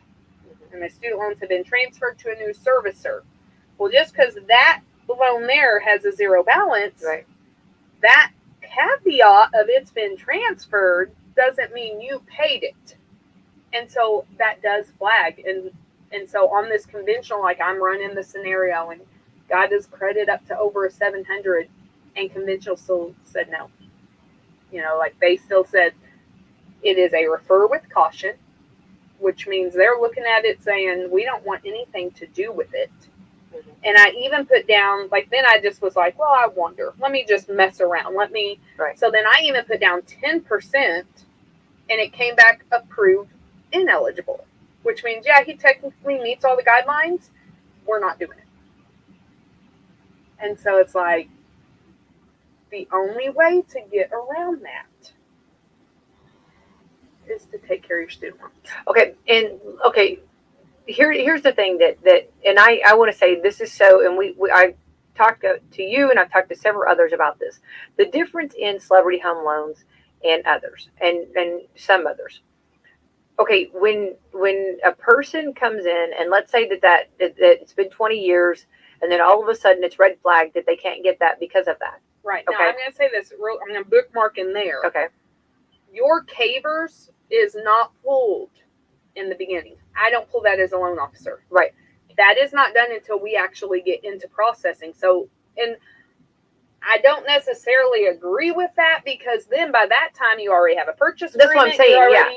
And the student loans have been transferred to a new servicer. Well, just because that loan there has a 0 balance, right, that caveat of it's been transferred doesn't mean you paid it. And so that does flag. And so on this conventional, like, I'm running the scenario and got his credit up to over a 700, and conventional still said no. Like, they still said it is a refer with caution, which means they're looking at it saying, we don't want anything to do with it. Mm-hmm. And I even put down, like, then I just was like, well, I wonder, let me just mess around. Right. So then I even put down 10%, and it came back approved ineligible, which means, yeah, he technically meets all the guidelines. We're not doing it. And so it's like, the only way to get around that is to take care of your student loans. Okay. Here's the thing that and I want to say this is so, and I talked to you, and I've talked to several others about this. The difference in celebrity home loans and others, and some others. Okay, when a person comes in, and let's say that it's been 20 years, and then all of a sudden it's red flagged that they can't get that because of that. Right. Okay. Now, I'm going to say this. I'm going to bookmark in there. Okay. Your Cavers is not pulled in the beginning. I don't pull that as a loan officer. Right. That is not done until we actually get into processing. So, and I don't necessarily agree with that, because then by that time you already have a purchase agreement. That's what I'm saying. Yeah.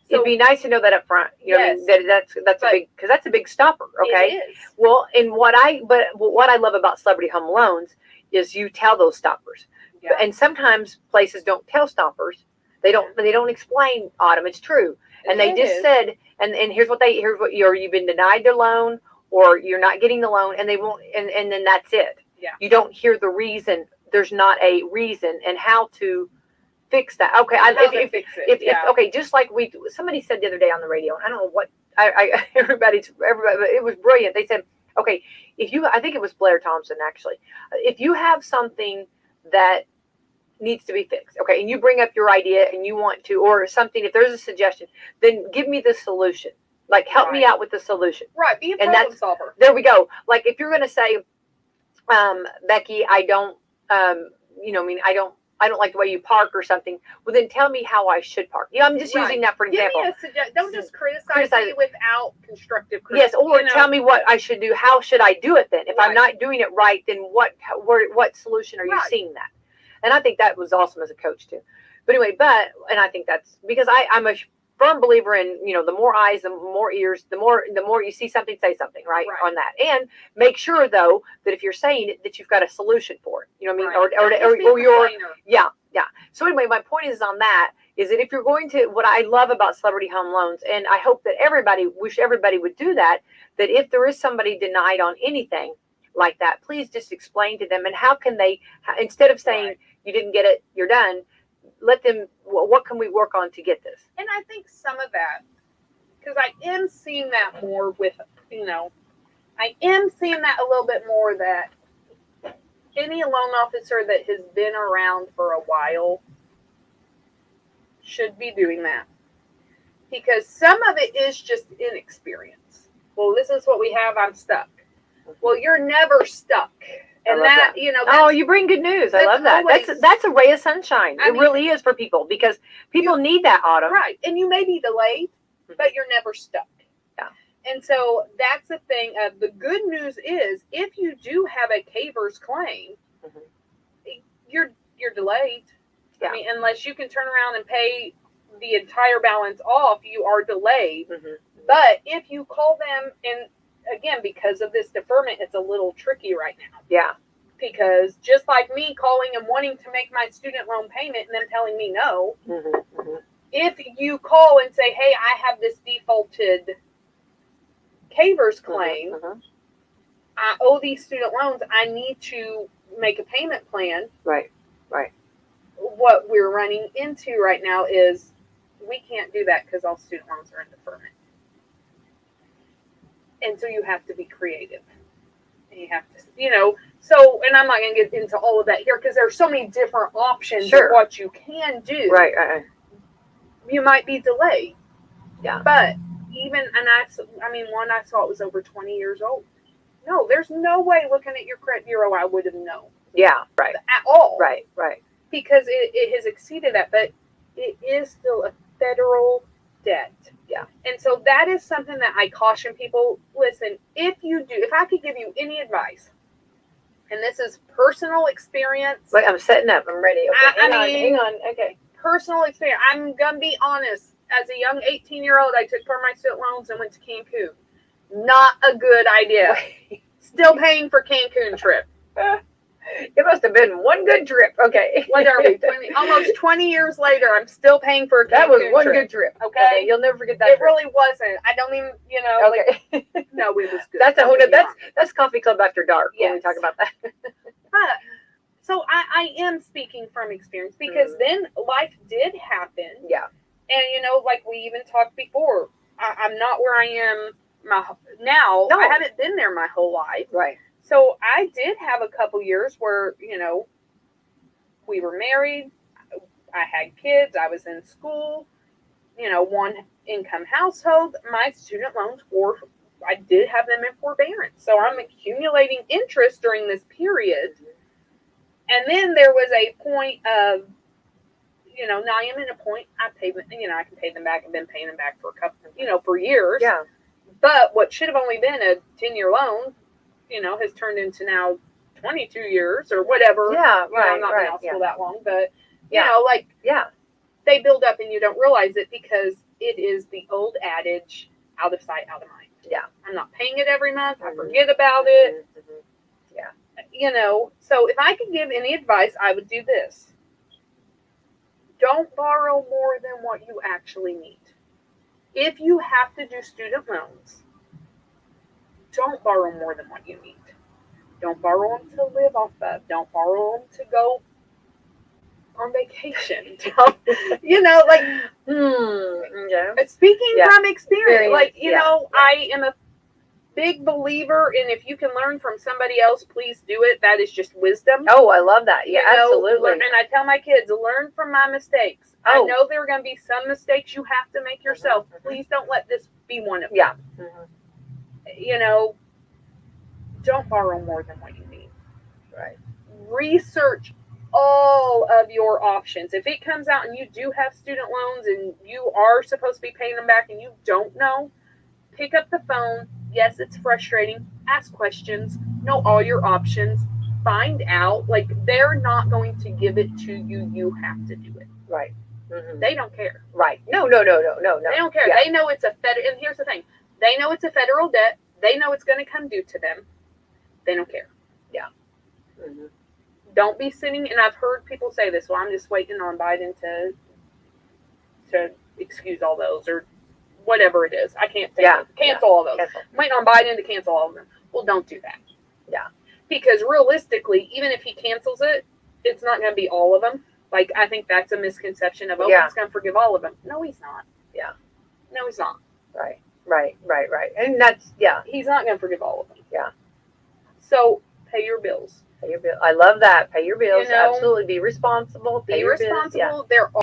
So, it'd be nice to know that up front. You know, yes. what I mean? That's a big, because that's a big stopper. Okay. It is. Well, and what I love about celebrity home loans is you tell those stoppers. Yeah. And sometimes places don't tell stoppers. They don't explain, Autumn. It's true. And they just said, and here's what you've been denied the loan, or you're not getting the loan, and they won't, and then that's it. Yeah. You don't hear the reason. There's not a reason and how to fix that. Okay. Fix it. Okay. Just like somebody said the other day on the radio, and I don't know what everybody, but it was brilliant. They said, okay, I think it was Blair Thompson, actually, if you have something that needs to be fixed. Okay, and you bring up your idea and you want to, or something, if there's a suggestion, then give me the solution. Like, help me out with the solution. Right, be a problem solver. There we go. Like, if you're going to say, Becky, I don't, I don't like the way you park or something. Well, then tell me how I should park. I'm just using that for example. Give me a suggestion. Don't just criticize me without constructive criticism. Yes, or tell me what I should do. How should I do it then? If I'm not doing it right, then what solution are you seeing that? And I think that was awesome as a coach too. But anyway, and I think that's because I'm a firm believer in, the more eyes, the more ears, the more you see something, say something, right? On that. And make sure though that if you're saying it, that you've got a solution for it. You know what I mean? Or you're yeah. So anyway, my point is on that is that if you're going to, what I love about Celebrity Home Loans, and I hope that everybody would do that if there is somebody denied on anything like that, please just explain to them, and how can they, instead of saying you didn't get it, you're done, let them, what can we work on to get this? And I think some of that, because I am seeing that more with, I am seeing that a little bit more, that any loan officer that has been around for a while should be doing that. Because some of it is just inexperience. Well, this is what we have, I'm stuck. Well, you're never stuck. And that. You bring good news. I love that. That's a ray of sunshine. It really is for people, because people need that, Autumn. Right. And you may be delayed, but you're never stuck. Yeah. And so that's the thing. The good news is, if you do have a CAVERS claim, you're delayed. Yeah. I mean, unless you can turn around and pay the entire balance off, you are delayed. But if you call them, and again, because of this deferment, it's a little tricky right now. Yeah. Because just like me calling and wanting to make my student loan payment and them telling me no, if you call and say, hey, I have this defaulted CAVERS claim, I owe these student loans, I need to make a payment plan. Right. What we're running into right now is we can't do that because all student loans are in deferment. And so you have to be creative. And you have to, so, and I'm not going to get into all of that here because there's so many different options of what you can do. Right. You might be delayed. Yeah. But even, one I saw, it was over 20 years old. No, there's no way looking at your credit bureau I would have known. Yeah, right. At all. Right. Because it has exceeded that, but it is still a federal debt. Yeah. And so that is something that I caution people. Listen, if I could give you any advice, and this is personal experience. Wait, I'm setting up. I'm ready. Okay, hang on. Okay. Personal experience. I'm going to be honest. As a young 18-year-old, I took part of my student loans and went to Cancun. Not a good idea. Still paying for Cancun trip. It must have been one good trip. Okay. What are we? Almost 20 years later, I'm still paying for a Cancun That was one trip. good trip. Okay. You'll never forget that It trip. really wasn't. I don't even, Okay. No, it was good. That's a whole that's Coffee Club After Dark when we talk about that. But, so I am speaking from experience, because then life did happen. Yeah. And, like we even talked before, I'm not where I am now. No. I haven't been there my whole life. Right. So I did have a couple years where, we were married, I had kids, I was in school, one income household. My student loans I did have them in forbearance. So I'm accumulating interest during this period. And then there was a point of, now I am in a point, I can pay them back. I've been paying them back for a couple, for years. Yeah. But what should have only been a 10-year loan, has turned into now 22 years or whatever. Yeah, right. I'm not been out school that long, but yeah, they build up and you don't realize it, because it is the old adage, out of sight, out of mind. Yeah. I'm not paying it every month. I forget about it. Yeah. So if I could give any advice, I would do this. Don't borrow more than what you actually need. If you have to do student loans, don't borrow more than what you need. Don't borrow them to live off of. Don't borrow them to go on vacation. Yeah. Speaking from experience, I am big believer in if you can learn from somebody else, please do it. That is just wisdom. Oh, I love that. Yeah, absolutely. And I tell my kids, learn from my mistakes. I know there are going to be some mistakes you have to make yourself. Please don't let this be one of them. Yeah. Don't borrow more than what you need. Right. Research all of your options. If it comes out and you do have student loans and you are supposed to be paying them back and you don't know, pick up the phone. Yes, it's frustrating. Ask questions. Know all your options. Find out. Like, they're not going to give it to you. You have to do it. Right. They don't care. Right. No. They don't care. Yeah. They know it's a federal, and here's the thing. They know it's a federal debt. They know it's going to come due to them. They don't care. Yeah. Don't be sitting, and I've heard people say this, well, I'm just waiting on Biden to excuse all those, or whatever it is. I can't say cancel all those. I'm waiting on Biden to cancel all of them. Well, don't do that. Yeah. Because realistically, even if he cancels it, it's not going to be all of them. Like, I think that's a misconception of, he's going to forgive all of them. No, he's not. Yeah. No, he's not. Right. And that's, he's not going to forgive all of them. Yeah. So, pay your bills. Pay your bill. I love that. Pay your bills. Absolutely. Be responsible. Be responsible. Yeah. There are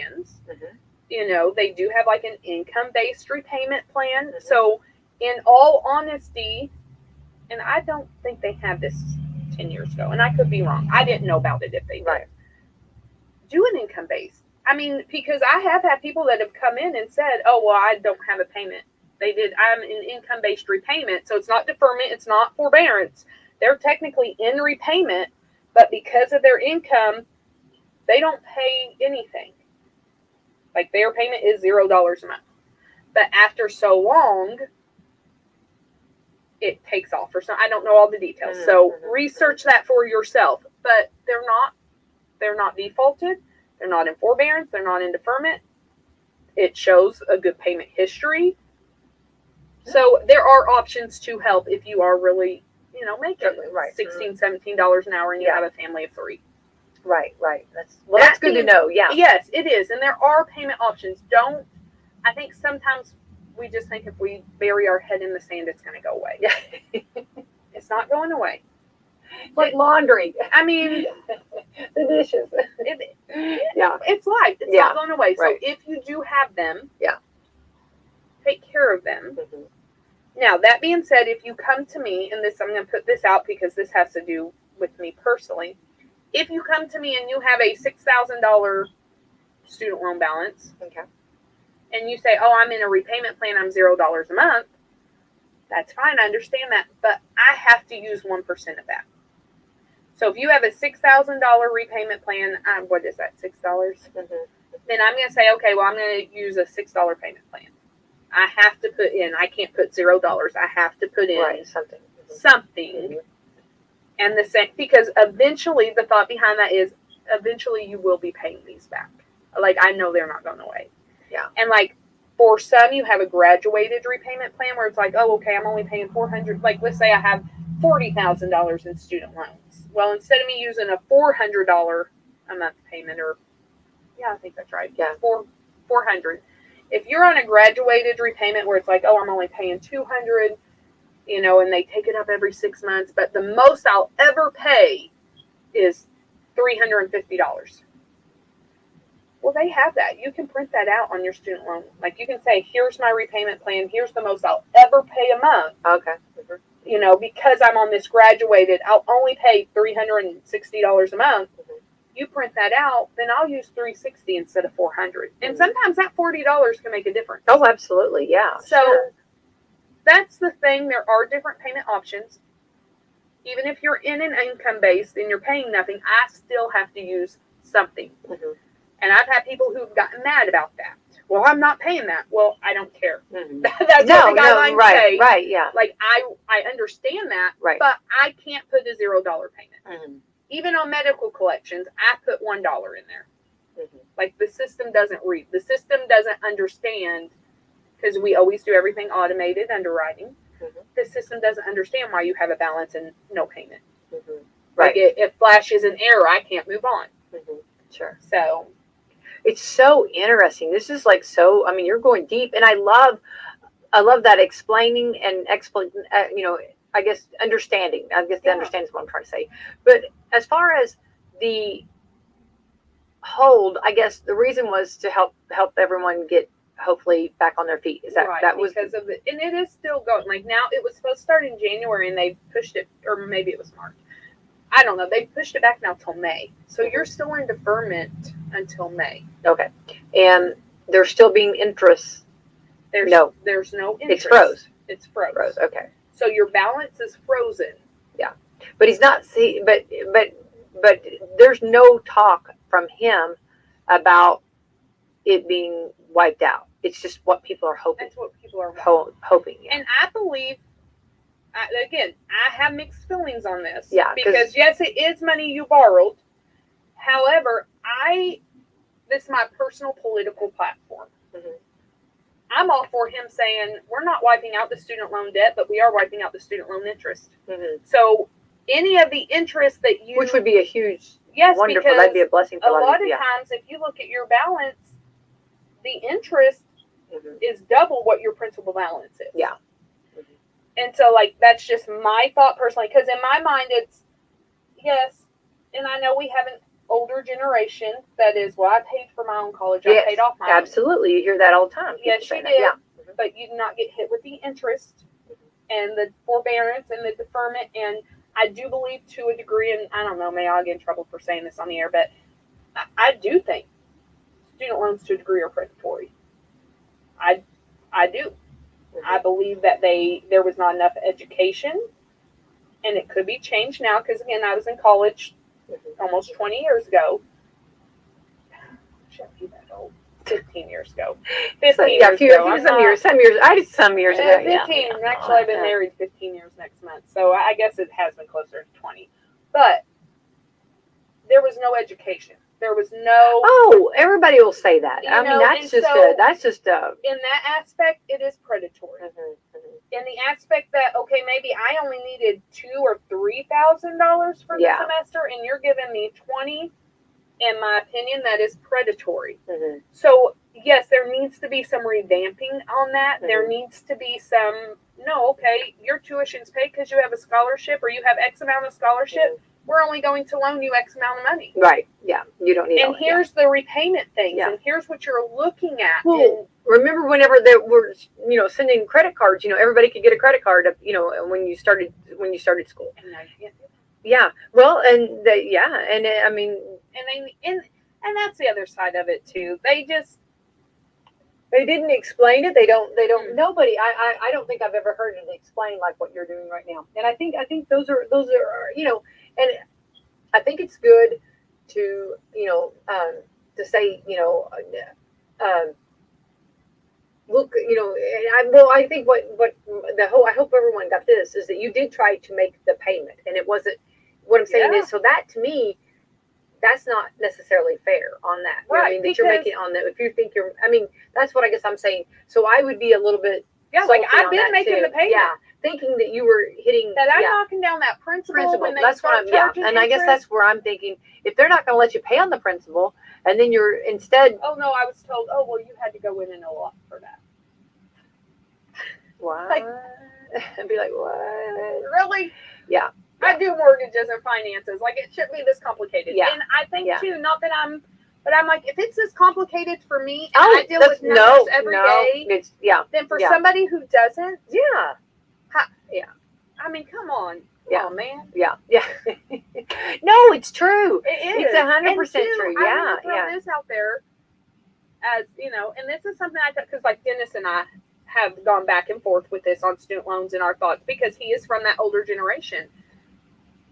they do have like an income-based repayment plan. So, in all honesty, and I don't think they had this 10 years ago, and I could be wrong. I didn't know about it if they did. Right. Do an income-based. I mean, because I have had people that have come in and said, oh, well, I don't have a payment. They did. I'm in income-based repayment. So it's not deferment. It's not forbearance. They're technically in repayment, but because of their income, they don't pay anything. Like, their payment is $0 a month. But after so long, it takes off or something. I don't know all the details. So research that for yourself. But they're not defaulted. They're not in forbearance. They're not in deferment. It shows a good payment history. So there are options to help if you are really, making $16, $17 an hour and you have a family of 3. Right. That's good to know. Yeah. Yes, it is. And there are payment options. I think sometimes we just think if we bury our head in the sand, it's going to go away. It's not going away. Like laundry. I mean, the dishes. It's life. It's not going away. So if you do have them, take care of them. Now, that being said, if you come to me, and I'm going to put this out because this has to do with me personally. If you come to me and you have a $6,000 student loan balance, and you say, oh, I'm in a repayment plan, I'm $0 a month, that's fine. I understand that. But I have to use 1% of that. So if you have a $6,000 repayment plan, what is that, $6? Then I'm going to say, okay, well, I'm going to use a $6 payment plan. I have to put in, I can't put $0. I have to put in something. And the same, because eventually the thought behind that is eventually you will be paying these back. Like, I know they're not going away. Yeah. And like, for some, you have a graduated repayment plan where it's like, oh, okay, I'm only paying $400. Like, let's say I have $40,000 in student loans. Well, instead of me using a $400 a month payment, I think that's right. Yeah. $400. If you're on a graduated repayment where it's like, oh, I'm only paying $200, and they take it up every 6 months, but the most I'll ever pay is $350. Well, they have that. You can print that out on your student loan. Like, you can say, here's my repayment plan. Here's the most I'll ever pay a month. Okay. Because I'm on this graduated, I'll only pay $360 a month. You print that out, then I'll use $360 instead of $400. And sometimes that $40 can make a difference. Oh, absolutely. Yeah. So that's the thing. There are different payment options. Even if you're in an income based and you're paying nothing, I still have to use something. And I've had people who've gotten mad about that. Well, I'm not paying that. Well, I don't care. That's what the guidelines say. Right, yeah. Like, I understand that, but I can't put a $0 payment. Even on medical collections, I put $1 in there. Like, the system doesn't read. The system doesn't understand, because we always do everything automated underwriting. The system doesn't understand why you have a balance and no payment. Like, it flashes an error, I can't move on. Sure. So it's so interesting. This is like you're going deep, and I love I love that explaining and I guess understanding. I guess the understanding is what I'm trying to say. But as far as the hold, I guess the reason was to help everyone get hopefully back on their feet. Is that right, that was because of it, and it is still going. Like now, it was supposed to start in January, and they pushed it, or maybe it was March. I don't know. They pushed it back now till May, so you're still in deferment until May. okay? And there's still being interest. There's no interest. It's froze. It's froze. Froze. Okay. So your balance is frozen. Yeah, but he's not. See, but there's no talk from him about it being wiped out. It's just what people are hoping. That's what people are hoping. Yeah. And I believe, again, I have mixed feelings on this. Yeah. Because yes, it is money you borrowed. However, this is my personal political platform. Mm-hmm. I'm all for him saying we're not wiping out the student loan debt, but we are wiping out the student loan interest. Mm-hmm. So any of the interest that you, which would be a huge, wonderful, that'd be a blessing for a lot of times, if you look at your balance, the interest mm-hmm. is double what your principal balance is. Yeah. Mm-hmm. And so, like, that's just my thought personally, because in my mind, it's yes, and I know we have an older generation that is, well, I paid for my own college. Yes, I paid off my absolutely. You hear that all the time. Yes, you did. Yeah. Mm-hmm. But you did not get hit with the interest and the forbearance and the deferment. And I do believe to a degree, and I don't know, maybe I'll get in trouble for saying this on the air, but I do think student loans to a degree are predatory. I do. Mm-hmm. I believe that there was not enough education, and it could be changed now because, again, I was in college almost 20 years ago. Shouldn't be that old. 15 years ago. 15 years ago. Some years ago. 15. Yeah. Actually, I've been married 15 years next month, so I guess it has been closer to 20. But there was no education. There was no. Oh, everybody will say that. I mean, that's just a. In that aspect, it is predatory. Mm-hmm, mm-hmm. In the aspect that, okay, maybe I only needed $2,000 or $3,000 for the semester, and you're giving me 20. In my opinion, that is predatory. Mm-hmm. So yes, there needs to be some revamping on that. Mm-hmm. There needs to be some. No, okay, your tuition's paid because you have a scholarship or you have X amount of scholarship. Mm-hmm. We're only going to loan you X amount of money. Right. Yeah. You don't need. And here's the repayment things, and here's what you're looking at. Well, remember whenever there were, sending credit cards, everybody could get a credit card, when you started school. And now you can't do that. Yeah. Well, and and that's the other side of it too. They didn't explain it. They don't. Nobody. I don't think I've ever heard it explained like what you're doing right now. And I think those are and I think it's good to to say look, I think what I hope everyone got this is that you did try to make the payment, and it wasn't. What I'm saying is, so that to me, that's not necessarily fair on that. Right. That you're making on that. If you think that's what I guess I'm saying. So I would be a little bit. Yeah, like I've been making the payment. Yeah, thinking that you were hitting. That I'm knocking down that principal. When that's what I'm. Yeah, and I guess that's where I'm thinking. If they're not going to let you pay on the principal, and then you're instead. Oh no, I was told. Oh well, you had to go in and opt for that. What? I'd be like, what? Really? Yeah. I do mortgages and finances. Like, it shouldn't be this complicated. Yeah. And I think too, not that but I'm like, if it's this complicated for me, and I deal with numbers every day, then for somebody who doesn't, I mean, come on. Come on, man. Yeah. No, it's true. It is. It's 100% true. I want to throw this out there as, and this is something because like Dennis and I have gone back and forth with this on student loans and our thoughts, because he is from that older generation.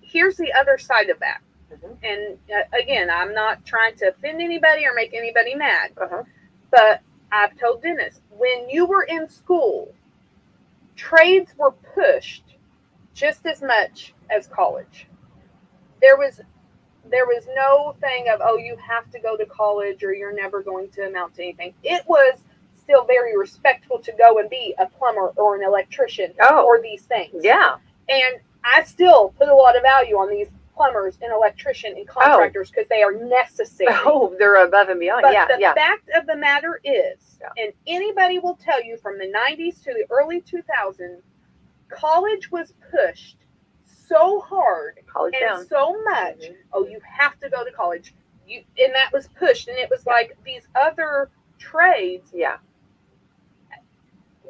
Here's the other side of that. Mm-hmm. And again, I'm not trying to offend anybody or make anybody mad, but I've told Dennis, when you were in school, trades were pushed just as much as college. There was no thing of, oh, you have to go to college or you're never going to amount to anything. It was still very respectful to go and be a plumber or an electrician or these things. Yeah. And I still put a lot of value on these plumbers and electrician and contractors because they are necessary. Oh, they're above and beyond. But Yeah, the fact of the matter is, and anybody will tell you from the 90s to the early 2000s, college was pushed so hard so much. Mm-hmm. Oh, you have to go to college. And that was pushed, and it was like these other trades,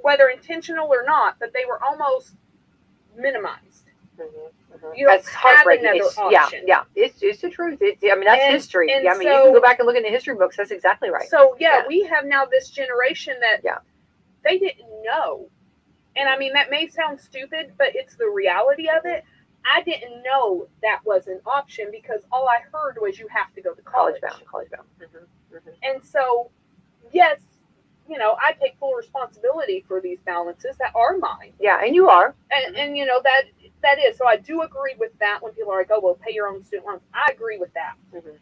whether intentional or not, but they were almost minimized. Mm-hmm. Mm-hmm. You don't have another option. Yeah. It's the truth. That's history. And so, you can go back and look in the history books. That's exactly right. So we have now this generation that they didn't know. And I mean, that may sound stupid, but it's the reality of it. I didn't know that was an option because all I heard was you have to go to college. College bound. Mm-hmm. Mm-hmm. And so, yes, I take full responsibility for these balances that are mine. Yeah, and you are. And that is. So I do agree with that when people are like, oh, well, pay your own student loans. I agree with that. Mm-hmm.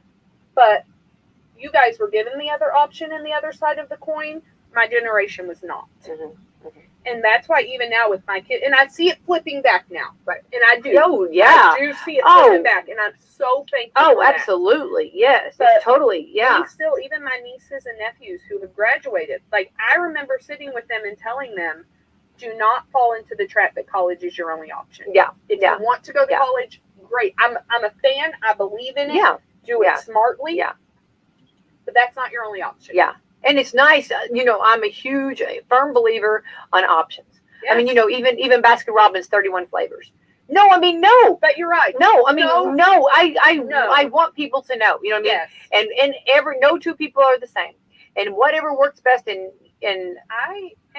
But you guys were given the other option and the other side of the coin. My generation was not. Mm-hmm. Mm-hmm. And that's why even now with my kid, and I see it flipping back now. Right. And I do. Oh, yeah. I do see it flipping back. And I'm so thankful for that. Absolutely. Yes. But totally. Yeah. Still, even my nieces and nephews who have graduated, like I remember sitting with them and telling them, do not fall into the trap that college is your only option. Yeah. If you want to go to college, great. I'm a fan. I believe in it. Yeah. Do it smartly. Yeah. But that's not your only option. Yeah. And it's nice, I'm a firm believer on options. Yes. I mean, even Baskin Robbins 31 flavors. No, no. But you're right. No, no. I want people to know, you know what I mean? Yes. And no two people are the same. And whatever works best I'm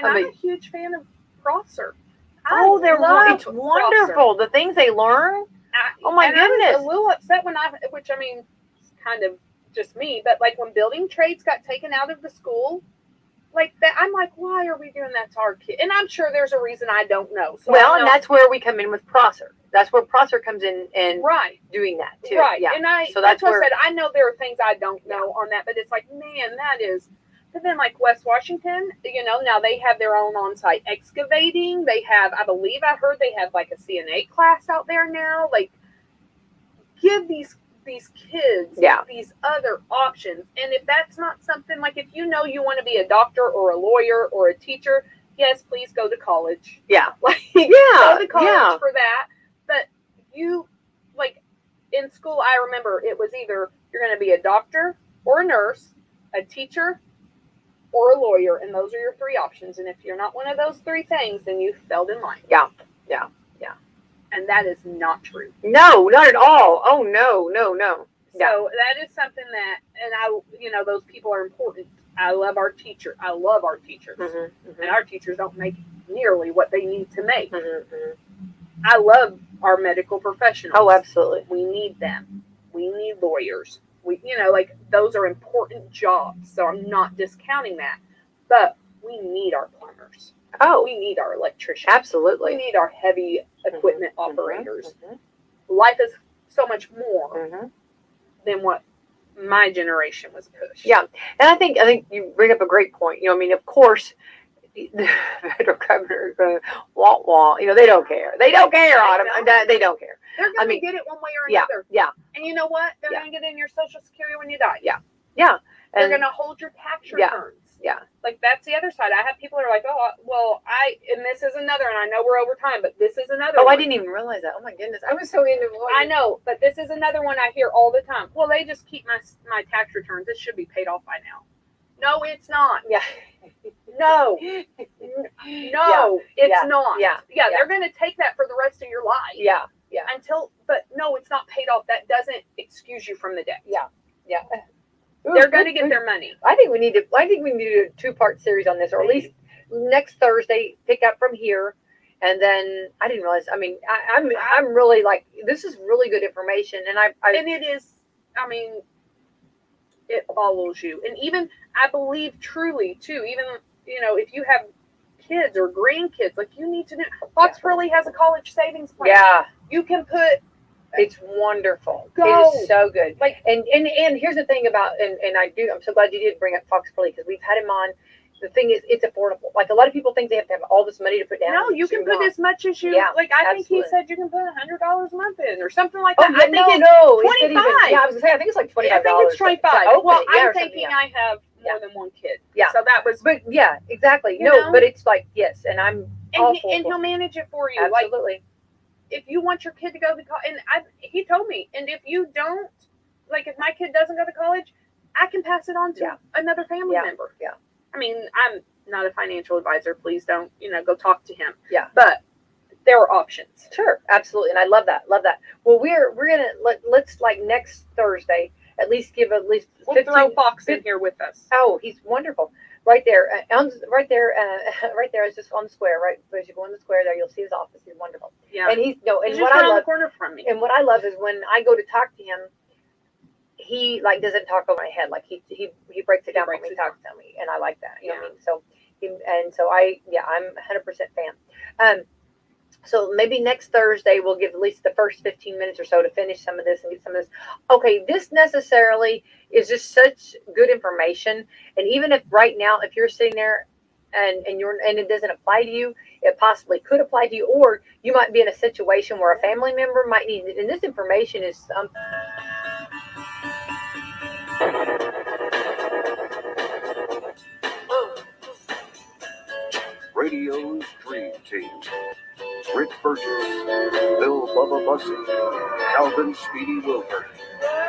a huge fan of Prosser. It's wonderful. Prosser. The things they learn. Oh my goodness. I was a little upset it's kind of just me, but like when building trades got taken out of the school, like that, I'm like, why are we doing that to our kid? And I'm sure there's a reason I don't know. So and that's where we come in with Prosser. That's where Prosser comes in and doing that too. Right. Yeah. And that's what I said. I know there are things I don't know on that, but it's like, man, that is. But then like West Washington, now they have their own on-site excavating. They have, I believe I heard they have like a CNA class out there now. Like, give these kids these other options. And if that's not something like, if you want to be a doctor or a lawyer or a teacher, yes, please go to college. Yeah. Go to college for that. But in school, I remember it was either you're going to be a doctor or a nurse, a teacher or a lawyer, and those are your three options. And if you're not one of those three things, then you failed in life. Yeah. And that is not true. No, not at all. Oh, no. So that is something that, and those people are important. I love our teachers. Mm-hmm, mm-hmm. And our teachers don't make nearly what they need to make. Mm-hmm, mm-hmm. I love our medical professionals. Oh, absolutely. We need them. We need lawyers. Those are important jobs. So I'm not discounting that. But we need our plumbers. Oh, we need our electricians. Absolutely. We need our heavy equipment operators. Mm-hmm. Life is so much more than what my generation was pushed. Yeah, and I think you bring up a great point. Of course, the federal governor is going to wah. They don't care. They don't care, Autumn. They don't care. They're going to get it one way or another. Yeah. And you know what? They're going to get in your Social Security when you die. Yeah. They're going to hold your tax returns. Yeah. Like, that's the other side. I have people that are like, oh, well, and this is another, and I know we're over time, but this is another one. I didn't even realize that. Oh, my goodness. I was so into it. I know, but this is another one I hear all the time. Well, they just keep my tax returns. It should be paid off by now. No, it's not. Yeah. No, it's not. Yeah. They're going to take that for the rest of your life. Yeah. But no, it's not paid off. That doesn't excuse you from the debt. Yeah. They're going to get their money. I think we need to do a 2-part series on this, or at least next Thursday, pick up from here. And then I didn't realize, I'm really like, this is really good information. And and it is, it follows you. And even, I believe truly too, even, if you have kids or grandkids, like you need to know, Fox really has a college savings plan. Yeah. You can put, it's wonderful. Go. It is so good. And here's the thing about, and I'm so glad you did bring up Fox Philly, because we've had him on, the thing is, it's affordable. Like a lot of people think they have to have all this money to put down. No, you can put as much as you like. I think he said you can put $100 a month in or something like that. Oh, yeah, I think it's 25. Yeah, I was gonna say I think it's like $25. I think it's 25. Well, I'm thinking I have more than one kid. Yeah. So that was. But yeah, exactly. You know? But it's like yes, and I'm and he'll manage it for you. Absolutely. Like, if you want your kid to go to college, and he told me, and if you don't, like if my kid doesn't go to college, I can pass it on to another family member. Yeah. I mean, I'm not a financial advisor. Please don't, go talk to him. Yeah. But there are options. Sure, absolutely, and I love that. Well, we're gonna let's like next Thursday at least give at least. We'll throw Fox in here with us. Oh, he's wonderful. Right there, right there. It's just on the square. Right as you go in the square, there you'll see his office. He's wonderful. Yeah. And he's And what I love the corner from me. And what I love is when I go to talk to him, he like doesn't talk over my head. Like he breaks it down when he talks to me, and I like that. You know what I mean? So I'm 100% fan. So maybe next Thursday we'll give at least the first 15 minutes or so to finish some of this and get some of this. Okay, this necessarily is just such good information. And even if right now, if you're sitting there and it doesn't apply to you, it possibly could apply to you, or you might be in a situation where a family member might need it. And this information is Radio's Dream Team. Rick Burgess, Bill Bubba Bussey, Calvin Speedy Wilbur,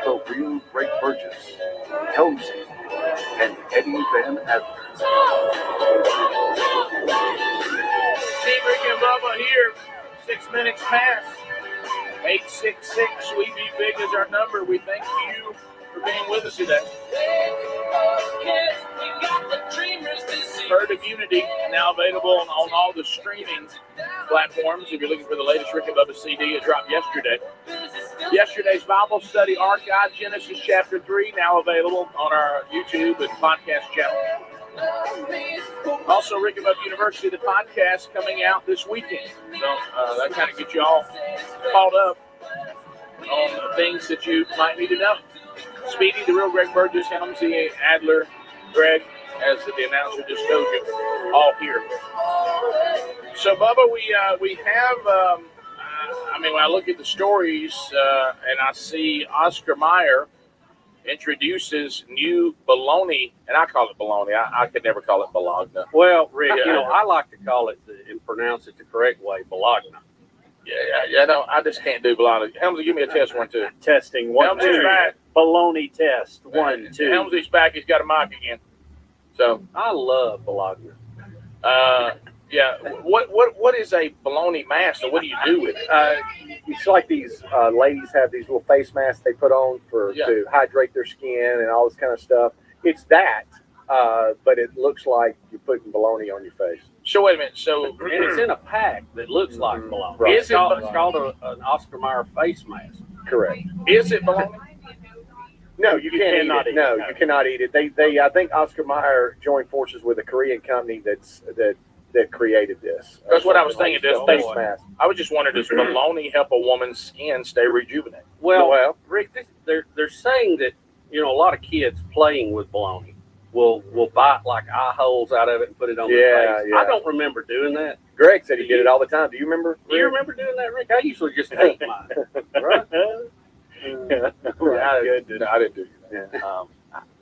the real Rick Burgess, Helmsy, and Eddie Van Adler. Team Rick and Bubba here. 6 minutes past. 866. We Be Big is our number. We thank you for being with us today. Herd of Unity now available on all the streaming platforms. If you're looking for the latest Rick and Bubba CD, it dropped yesterday. Yesterday's Bible study archive, Genesis chapter 3, now available on our YouTube and podcast channel. Also, Rick and Bubba University, the podcast coming out this weekend. So that kind of gets you all caught up on the things that you might need to know. Speedy, the real Greg Burgess, Helmsy, Adler, Greg, as the announcer just told you, all here. So, Bubba, we have, when I look at the stories and I see Oscar Mayer introduces new bologna, and I call it bologna. I could never call it bologna. Well, Rick, I like to call it and pronounce it the correct way, bologna. Yeah, no, I just can't do bologna. Helmsy, give me a test, 1, 2. Testing, 1, 2. Back. Bologna test, 1, 2. Helmsy's back. He's got a mic again. So I love bologna. Yeah. What is a bologna mask, and what do you do with it? It's like these ladies have these little face masks they put on to hydrate their skin and all this kind of stuff. It's that, but it looks like you're putting bologna on your face. So wait a minute. And it's in a pack that looks like bologna. Right. It's called an Oscar Mayer face mask. Correct. Is it bologna? No, you cannot eat it. No, you cannot eat it. They I think Oscar Mayer joined forces with a Korean company that created this. That's what I was thinking. Face mask. I was just wondering, does bologna help a woman's skin stay rejuvenated? Well, Rick, they're saying that a lot of kids playing with bologna will bite like eye holes out of it and put it on their face. Yeah. I don't remember doing that. Greg said he did it all the time. Do you remember? Do you remember doing that, Rick? I usually just paint mine. Right? I didn't do that. Yeah.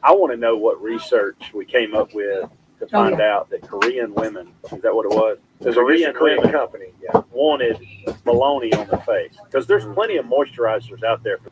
I want to know what research we came up with to find out that Korean women, is that what it was? It's a Korean company. Wanted bologna on their face. Because there's plenty of moisturizers out there for